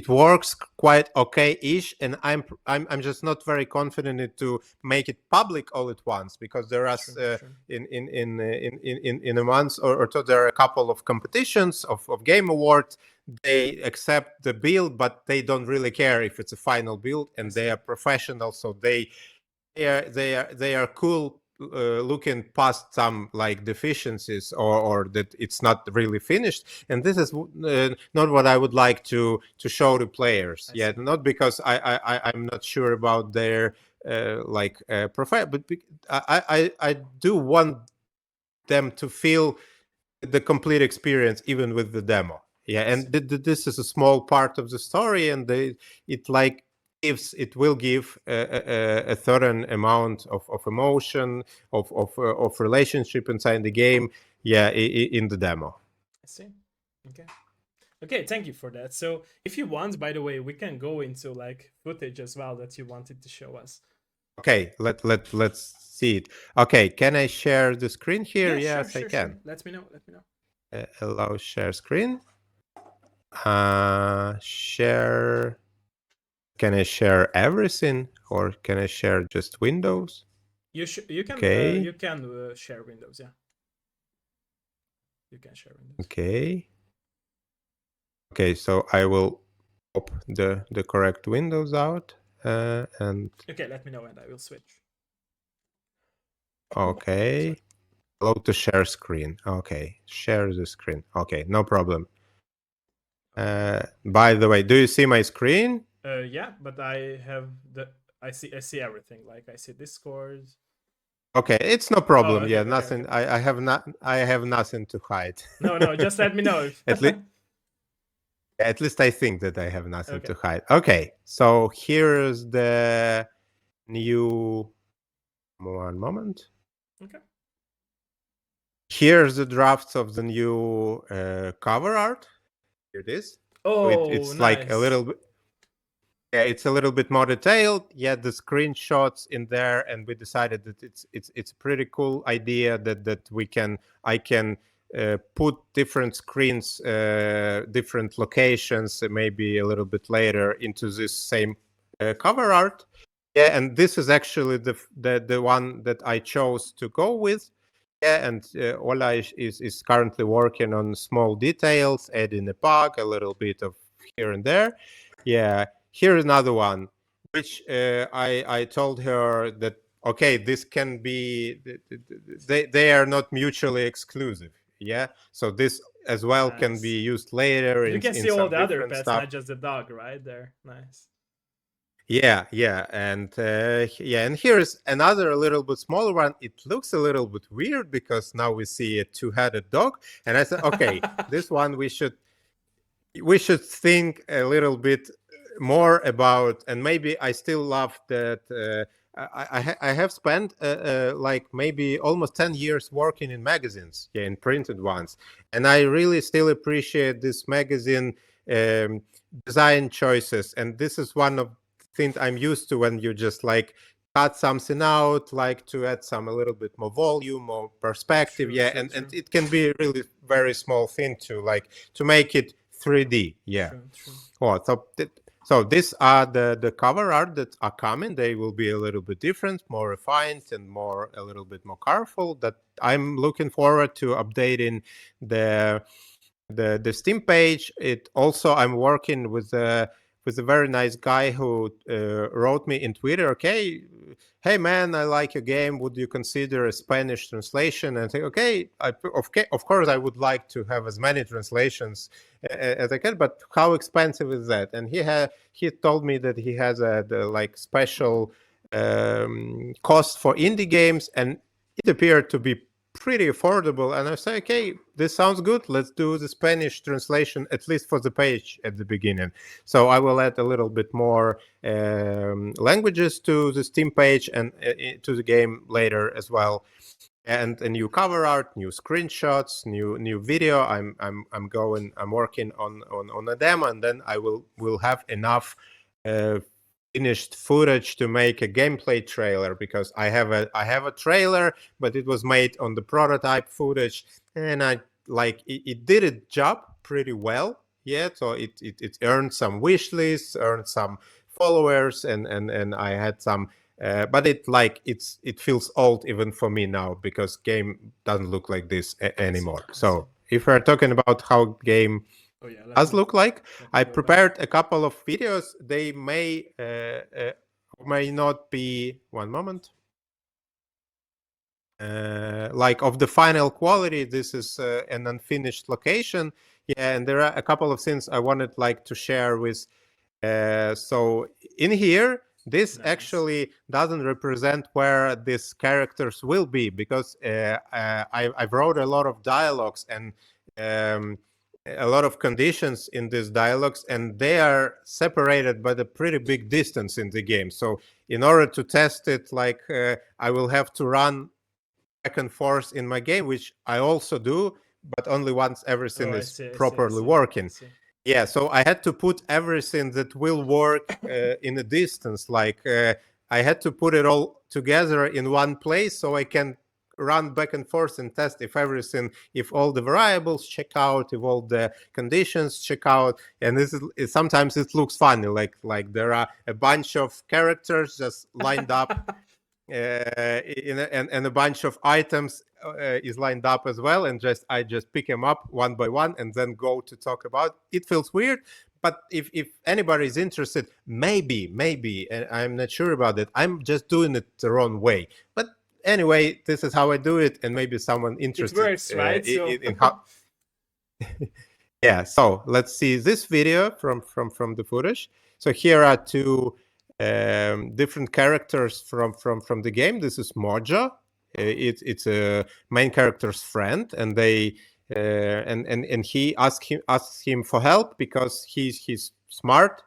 works quite okay-ish, and I'm just not very confident to make it public all at once, because there are True, true. in a month or two, there are a couple of competitions of game awards. They accept the build, but they don't really care if it's a final build, and they are professionals, so they are cool, looking past some like deficiencies, or that it's not really finished. And this is not what I would like to show to players. I Yeah, see. not because I'm not sure about their profile, but I do want them to feel the complete experience, even with the demo. Yeah, and this is a small part of the story, and it like it will give a certain amount of emotion, of relationship inside the game. Yeah, in the demo. I see. Okay. Okay, thank you for that. So, if you want, by the way, we can go into like footage as well that you wanted to show us. Okay, let's see it. Okay, can I share the screen here? Yeah, sure, Yes, I sure, sure. can. Let me know. Let me know. Allow share screen. Share. Can I share everything, or can I share just Windows? You Okay. can share Windows. Yeah, you can share Windows. Okay. Okay, so I will pop the correct Windows out, and Okay, let me know and I will switch. okay. Allow to share screen. Okay, share the screen. Okay, no problem. By the way, do you see my screen? Yeah, but I have the I see everything. Like I see Discord. Okay, it's no Oh, problem. okay, Yeah, okay, okay. nothing. I have nothing to hide. No, no, just let me know if. At least at least I think that I have nothing Okay. to hide. Okay, so here's the new. One moment. Okay. Here's the drafts of the new cover art. Here it is. So Oh, it's like a nice. little bit. Yeah, it's a little bit more detailed. Yeah, the screenshots in there, and we decided that it's a pretty cool idea that I can put different screens, different locations, maybe a little bit later into this same cover art. Yeah, and this is actually the one that I chose to go with. Yeah, and Ola is currently working on small details, adding a bug, a little bit of here and there. Yeah, here's another one, which I told her that okay, this can be they are not mutually exclusive. Yeah, so this as well can Nice. be used later You can in see all some the other different pets, stuff. not just the dog, right there. Nice. Yeah, yeah, and yeah, and here's another a little bit smaller one. It looks a little bit weird because now we see a two-headed dog, and I said, okay, this one we should think a little bit more about, and maybe I still love that. I have spent like maybe almost 10 years working in magazines, yeah, in printed ones, and I really still appreciate this magazine um, design choices, and this is one of things I'm used to when you just like cut something out, like to add some a little bit more volume or perspective, True, yeah, true, and true. it can be a really very small thing to like to make it 3D, yeah. True, true. Oh, so these are the cover art that are coming. They will be a little bit different, more refined, and more a little bit more colorful. That I'm looking forward to updating the the Steam page. It also I'm working with a very nice guy who wrote me in Twitter. Okay, hey man, I like your game. Would you consider a Spanish translation? And I say, okay, of course I would like to have as many translations as I can. But how expensive is that? And he told me that he has a the, like special cost for indie games, and it appeared to be pretty affordable. And I say, okay, this sounds good. Let's do the Spanish translation, at least for the page at the beginning. So I will add a little bit more languages to the Steam page and to the game later as well. And a new cover art, new screenshots, new video. I'm working on a demo, and then I will have enough uh, finished footage to make a gameplay trailer, because I have a trailer, but it was made on the prototype footage, and I like it did its job pretty well. Yeah, so it earned some wish lists, earned some followers, and I had some but it feels old even for me now, because game doesn't look like this anymore. So if we're talking about how game Oh yeah, does look like, let me I go back. prepared a couple of videos. They may not be, one moment, like of the final quality. This is an unfinished location. Yeah, and there are a couple of things I wanted like to share with. So in here, this Nice. actually doesn't represent where these characters will be, because I wrote a lot of dialogues and a lot of conditions in these dialogues, and they are separated by the pretty big distance in the game. So in order to test it, like I will have to run back and forth in my game, which I also do, but only once everything Oh, I is see, I see, I properly see, I working. see. Yeah, so I had to put everything that will work in a distance. Like I had to put it all together in one place so I can run back and forth and test if everything, if all the variables check out, if all the conditions check out. And this is sometimes it looks funny, like there are a bunch of characters just lined up and a bunch of items is lined up as well, and I just pick them up one by one and then go to talk about it. Feels weird, but if anybody is interested, maybe and I'm not sure about it, I'm just doing it the wrong way. But anyway, this is how I do it, and maybe someone It interested works, right? So in how. Yeah, so let's see this video from the footage. So here are two different characters from the game. This is Moja. It's a main character's friend, and they and he asks him for help because he's smart.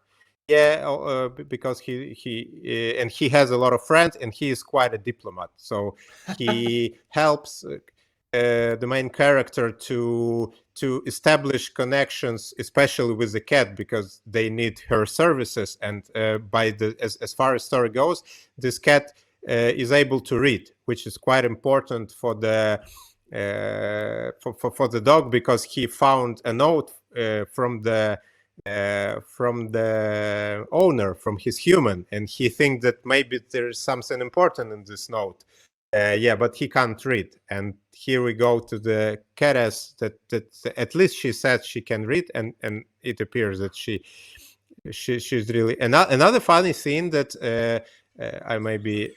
Yeah, because he and he has a lot of friends, and he is quite a diplomat. So he helps the main character to establish connections, especially with the cat, because they need her services. And by the as far as story goes, this cat is able to read, which is quite important for the for the dog, because he found a note from the owner, from his human, and he thinks that maybe there's something important in this note. But he can't read. And here we go to the caddis that at least she said she can read, and it appears that she's really another funny thing that I maybe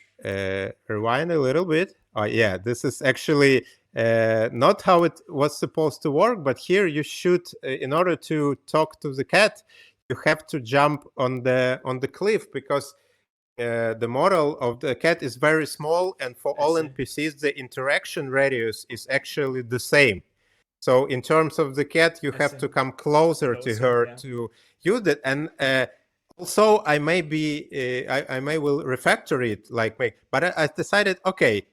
rewind a little bit. Oh yeah, this is actually not how it was supposed to work, but here you should, in order to talk to the cat, you have to jump on the cliff, because the model of the cat is very small, and for all NPCs the interaction radius is actually the same. So in terms of the cat, you have to come closer to her to use it. And also I may will refactor it like me, but I decided, okay,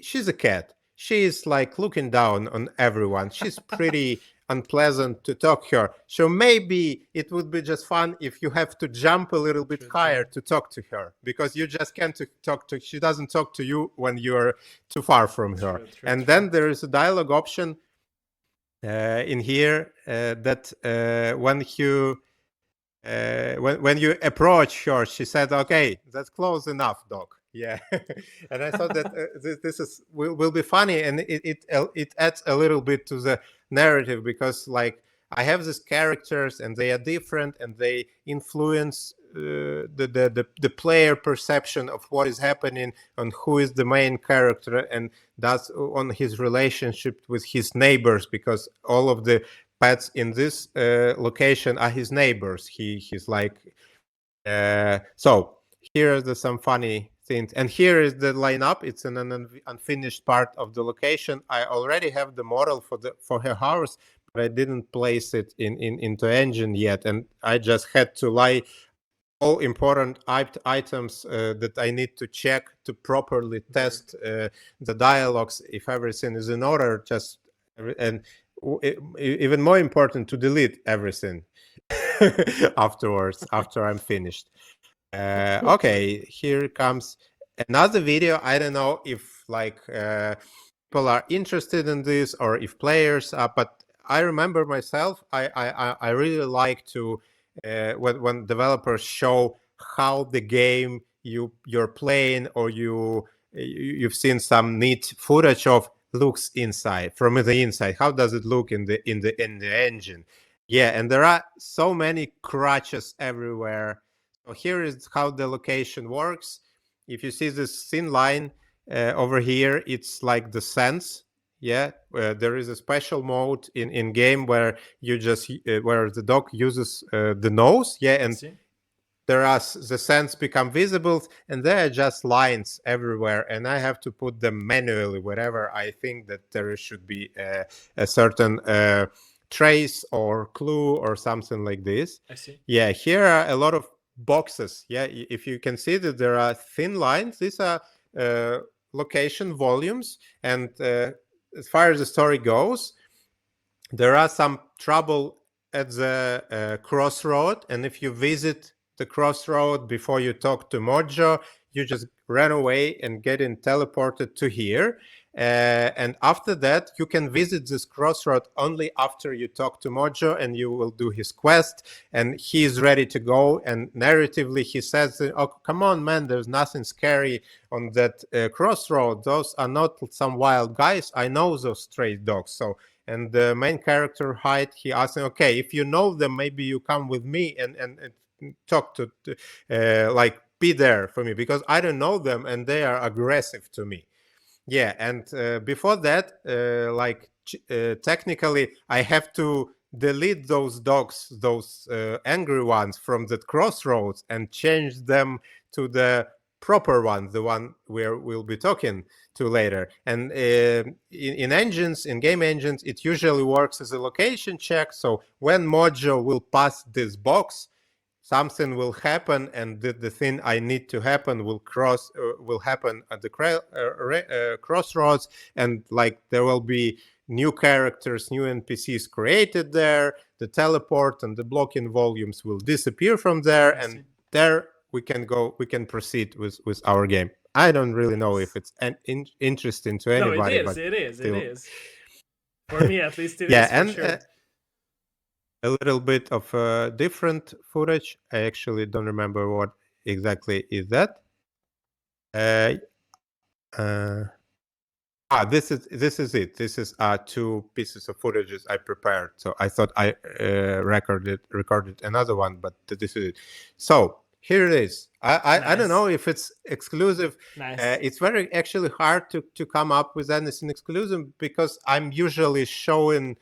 she's a cat. She's like looking down on everyone. She's pretty unpleasant to talk to her. So maybe it would be just fun if you have to jump a little bit higher to talk to her, because you just can't talk to, she doesn't talk to you when you're too far from her. And then there is a dialogue option in here that when you approach her, she said, okay, that's close enough, dog. Yeah. And I thought that this will be funny, and it adds a little bit to the narrative, because like I have these characters and they are different, and they influence the player perception of what is happening, on who is the main character, and that's on his relationship with his neighbors, because all of the pets in this location are his neighbors. He's like so here are some funny things, and here is the lineup. It's an unfinished part of the location. I already have the model for her house, but I didn't place it into engine yet, and I just had to lie all important items that I need to check to properly test the dialogues, if everything is in order, and even more important, to delete everything afterwards, after I'm finished. Okay, here comes another video. I don't know if like people are interested in this, or if players are, but I remember myself, I really like to when developers show how the game you're playing, or you've seen some neat footage of, looks inside, from the inside. How does it look in the engine? Yeah, and there are so many crutches everywhere. So here is how the location works. If you see this thin line over here, it's like the sense. Yeah, there is a special mode in game where you just where the dog uses the nose. Yeah, and there are the scents become visible, and there are just lines everywhere, and I have to put them manually wherever I think that there should be a certain trace or clue or something like this. I see. Yeah, here are a lot of boxes. Yeah, if you can see that there are thin lines, these are location volumes, and as far as the story goes, there are some trouble at the crossroad, and if you visit the crossroad before you talk to Mojo, you just run away and get teleported to here. And after that, you can visit this crossroad only after you talk to Mojo, and you will do his quest, and he's ready to go. And narratively, he says, oh, come on, man, there's nothing scary on that crossroad. Those are not some wild guys. I know those stray dogs. So, and the main character, Hyde, he asks him, okay, if you know them, maybe you come with me and talk to like, be there for me, because I don't know them and they are aggressive to me. Yeah, and before that, like technically, I have to delete those dogs, those angry ones from the crossroads, and change them to the proper one, the one where we'll be talking to later. And in engines, in game engines, it usually works as a location check. So when Mojo will pass this box, something will happen, and the thing I need to happen will happen at the crossroads, and like there will be new characters, new NPCs created there. The teleport and the blocking volumes will disappear from there, and there we can proceed with our game. I don't really know if it's interesting to No, it anybody, is. but It is. It still, is. For me, at least, it yeah, is for and sure. a little bit of different footage. I actually don't remember what exactly is that. Uh, uh, this is it. This is 2 pieces of footages I prepared. So I thought I recorded another one, but this is it. So here it is. I don't Nice. know if it's exclusive. Nice. It's very actually hard to come up with anything exclusive because I'm usually showing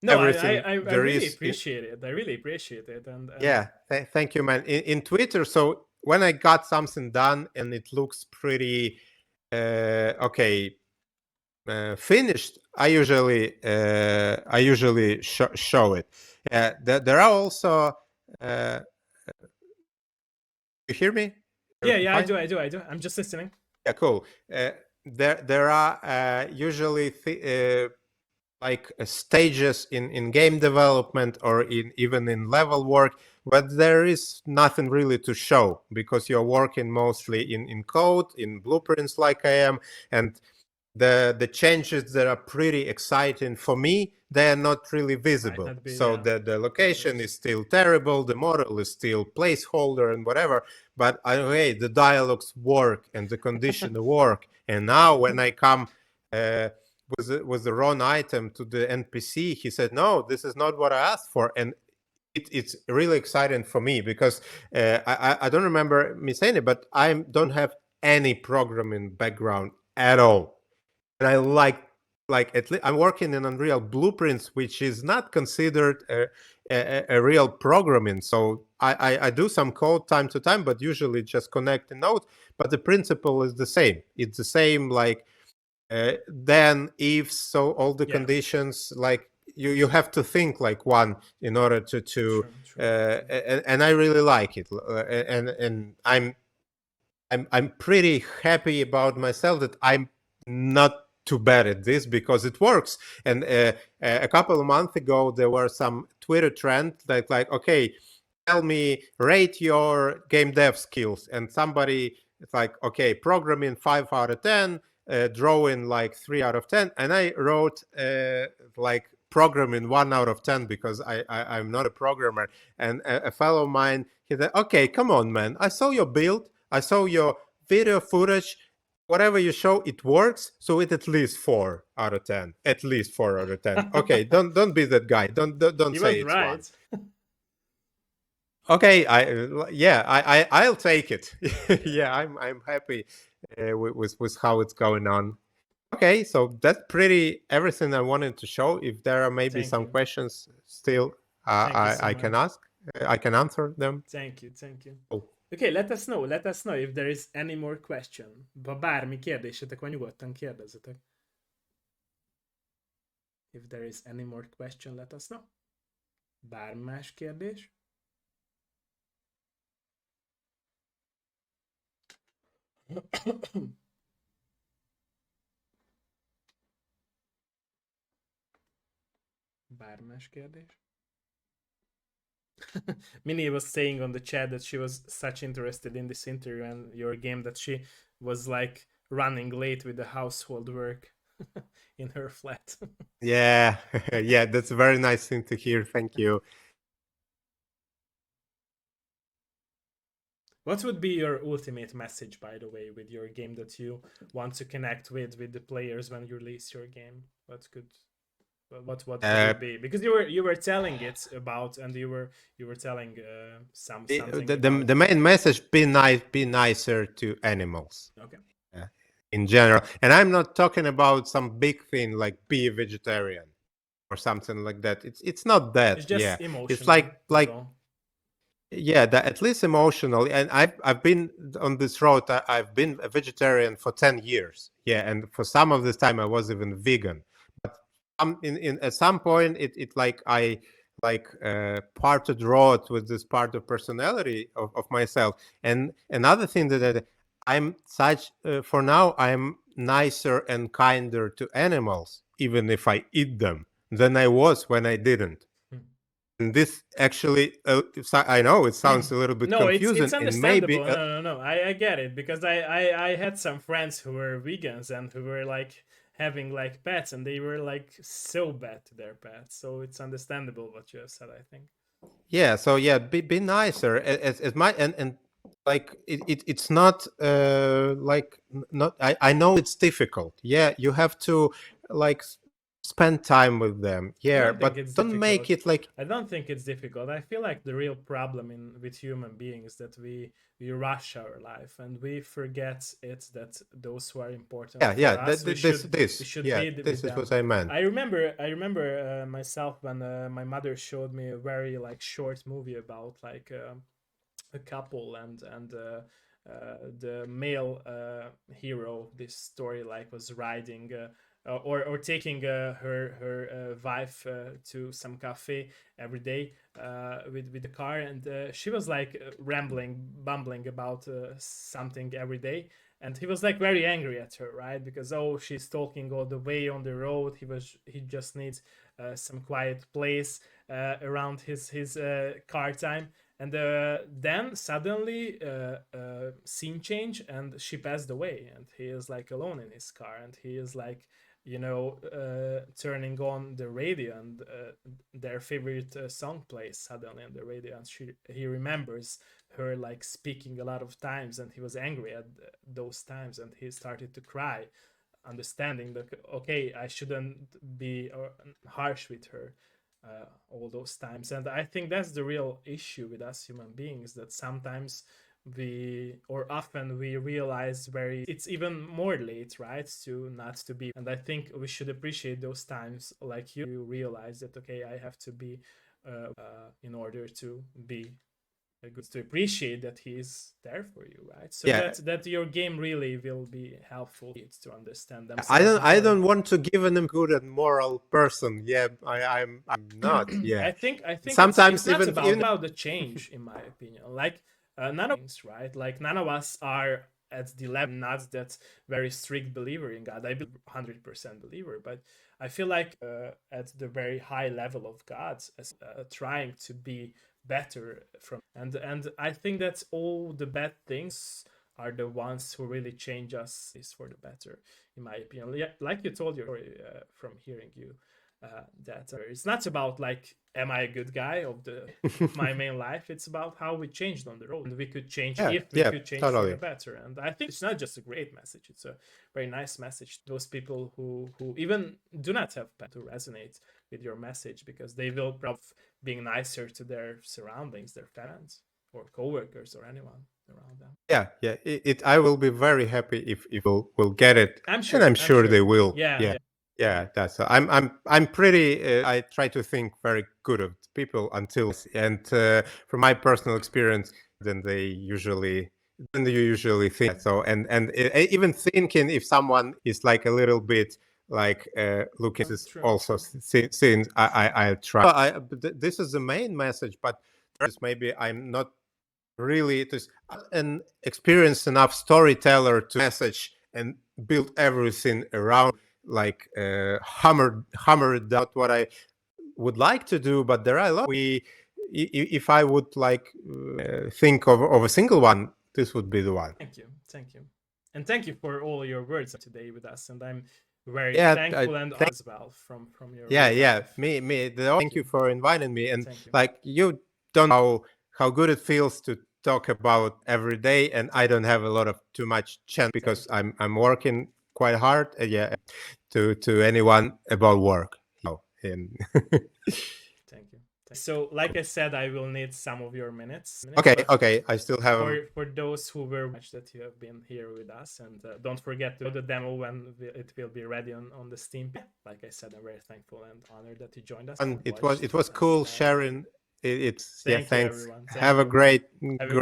No, everything I there really is. appreciate it. I really appreciate it. And Yeah, thank you, man. In Twitter, so when I got something done and it looks pretty okay, finished, I usually show it. There are also. You hear me? yeah, Everything yeah, I fine? do, I do. I'm just listening. Yeah, cool. There are usually like stages in game development or in even in level work, but there is nothing really to show because you're working mostly in code, in blueprints like I am, and the changes that are pretty exciting for me, they are not really Might visible. not be, So yeah, the of location course. is still terrible, the model is still placeholder and whatever, but hey, the dialogues work and the conditions work. And now when I come with the wrong item to the NPC, he said, no, this is not what I asked for. And it's really exciting for me because I don't remember me saying it, but I don't have any programming background at all. And I like at least I'm working in Unreal Blueprints, which is not considered a real programming. So I do some code time to time, but usually just connect the nodes. But the principle is the same. It's the same like then if so all the Yeah, conditions like you have to think like one in order to true, true, true. and I really like it and I'm pretty happy about myself that I'm not too bad at this because it works. And a couple of months ago, there were some Twitter trend like okay, tell me rate your game dev skills, and somebody it's like okay, programming 5 out of 10, drawing like 3 out of 10, and I wrote like programming 1 out of 10 because I'm not a programmer. And a fellow of mine he said, okay, come on, man, I saw your build, I saw your video footage. Whatever you show, it works. So it at least 4 out of 10. At least 4 out of 10. Okay, don't be that guy. Don't He say was it's one. right. Okay, I'll take it. Yeah, I'm happy with how it's going on. Okay, so that's pretty everything I wanted to show. If there are maybe Thank some you. questions still, Thank you so I can much. ask. I can answer them. Thank you, thank you. Oh. Okay, let us know. Let us know if there is any more question. Bármi kérdésetek van, nyugodtan kérdezzetek. If there is any more question, let us know. Bármi más kérdés? Bármi más kérdés? Minnie was saying on the chat that she was such interested in this interview and your game that she was like running late with the household work in her flat. Yeah, yeah, that's a very nice thing to hear. Thank you. What would be your ultimate message, by the way, with your game that you want to connect with the players when you release your game? What would it be? Because you were telling it about, and you were telling something about. The main message: be nicer to animals. Okay. In general, and I'm not talking about some big thing like be a vegetarian or something like that. It's not that. It's Yeah, just it's emotional. That's all. yeah, that at least emotionally. And I've been on this road. I've been a vegetarian for 10 years. Yeah, and for some of this time I was even vegan. But in at some point it like I like parted road with this part of personality of myself. And another thing that I'm such for now I'm nicer and kinder to animals even if I eat them than I was when I didn't. Hmm. And this actually, I know it sounds a little bit No, it's confusing, and maybe understandable. No. I get it because I had some friends who were vegans and who were like having like pets and they were like so bad to their pets. So it's understandable what you have said, I think. yeah. So yeah, be nicer. As my and like it's not like not. I know it's difficult. Yeah, you have to like spend time with them. I Yeah, don't think but it's don't make difficult. it like I don't think it's difficult. I feel like the real problem in with human beings that we rush our life and we forget it that those who are important yeah. for us we should Yeah, be this with is them. what I meant. I remember myself when my mother showed me a very like short movie about like a couple and the male hero this story like was riding or taking her wife to some cafe every day with the car and she was like rambling bumbling about something every day and he was like very angry at her, right? Because oh, she's talking all the way on the road. He just needs some quiet place around his car time, and then suddenly scene change and she passed away and he is like alone in his car and he is like turning on the radio and their favorite song plays suddenly on the radio and he remembers her like speaking a lot of times and he was angry at those times and he started to cry understanding that okay, I shouldn't be harsh with her all those times. And I think that's the real issue with us human beings, that sometimes we or often we realize very it's even more late, right, to not to be. And I think we should appreciate those times like you realize that okay, I have to be in order to be good, to appreciate that he's there for you, right? So Yeah, that your game really will be helpful to understand I themselves don't. I more. don't want to give an good and moral person. Yeah, I'm not. Yeah, I think it's sometimes not even about the change, in my opinion. Like none of things, right? Like none of us are at the level. Not that very strict believer in God. I believe 100% believer, but I feel like at the very high level of God, as trying to be better from. And I think that all the bad things are the ones who really change us is for the better, in my opinion. Yeah, like you told your story from hearing you that it's not about like am I a good guy of my main life. It's about how we changed on the road and we could change yeah, if we yeah, could change for the totally. better. And I think it's not just a great message, it's a very nice message to those people who even do not have to resonate with your message because they will probably being nicer to their surroundings, their fans or coworkers or anyone around them. Yeah, yeah. I will be very happy if will get it, and I'm I'm sure they sure. will. Yeah. Yeah, yeah. That's. I'm pretty. I try to think very good of people until, and from my personal experience, then they usually than you usually think. So and even thinking if someone is like a little bit like looking is True. also since I try. This is the main message, but maybe I'm not really it is an experienced enough storyteller to message and build everything around like hammer it out what I would like to do, but there are a lot we if I would like think of a single one, this would be the one. Thank you, and thank you for all your words today with us. And I'm very Yeah, thankful and thank, as well from your yeah, real yeah, life. me Thank thank you, you for inviting me, and thank you, like you don't know how good it feels to talk about every day, and I don't have a lot of too much chance thank because you, I'm working quite hard, yeah, to anyone about work, and thank you. So, like I said, I will need some of your minutes, okay, but okay, I still have for those who were much that you have been here with us, and don't forget to the demo when it will be ready on the Steam. Like I said, I'm very thankful and honored that you joined us. and Watched it was cool and sharing it's yeah, thank you, thanks, everyone. have Thank a you. great Have a great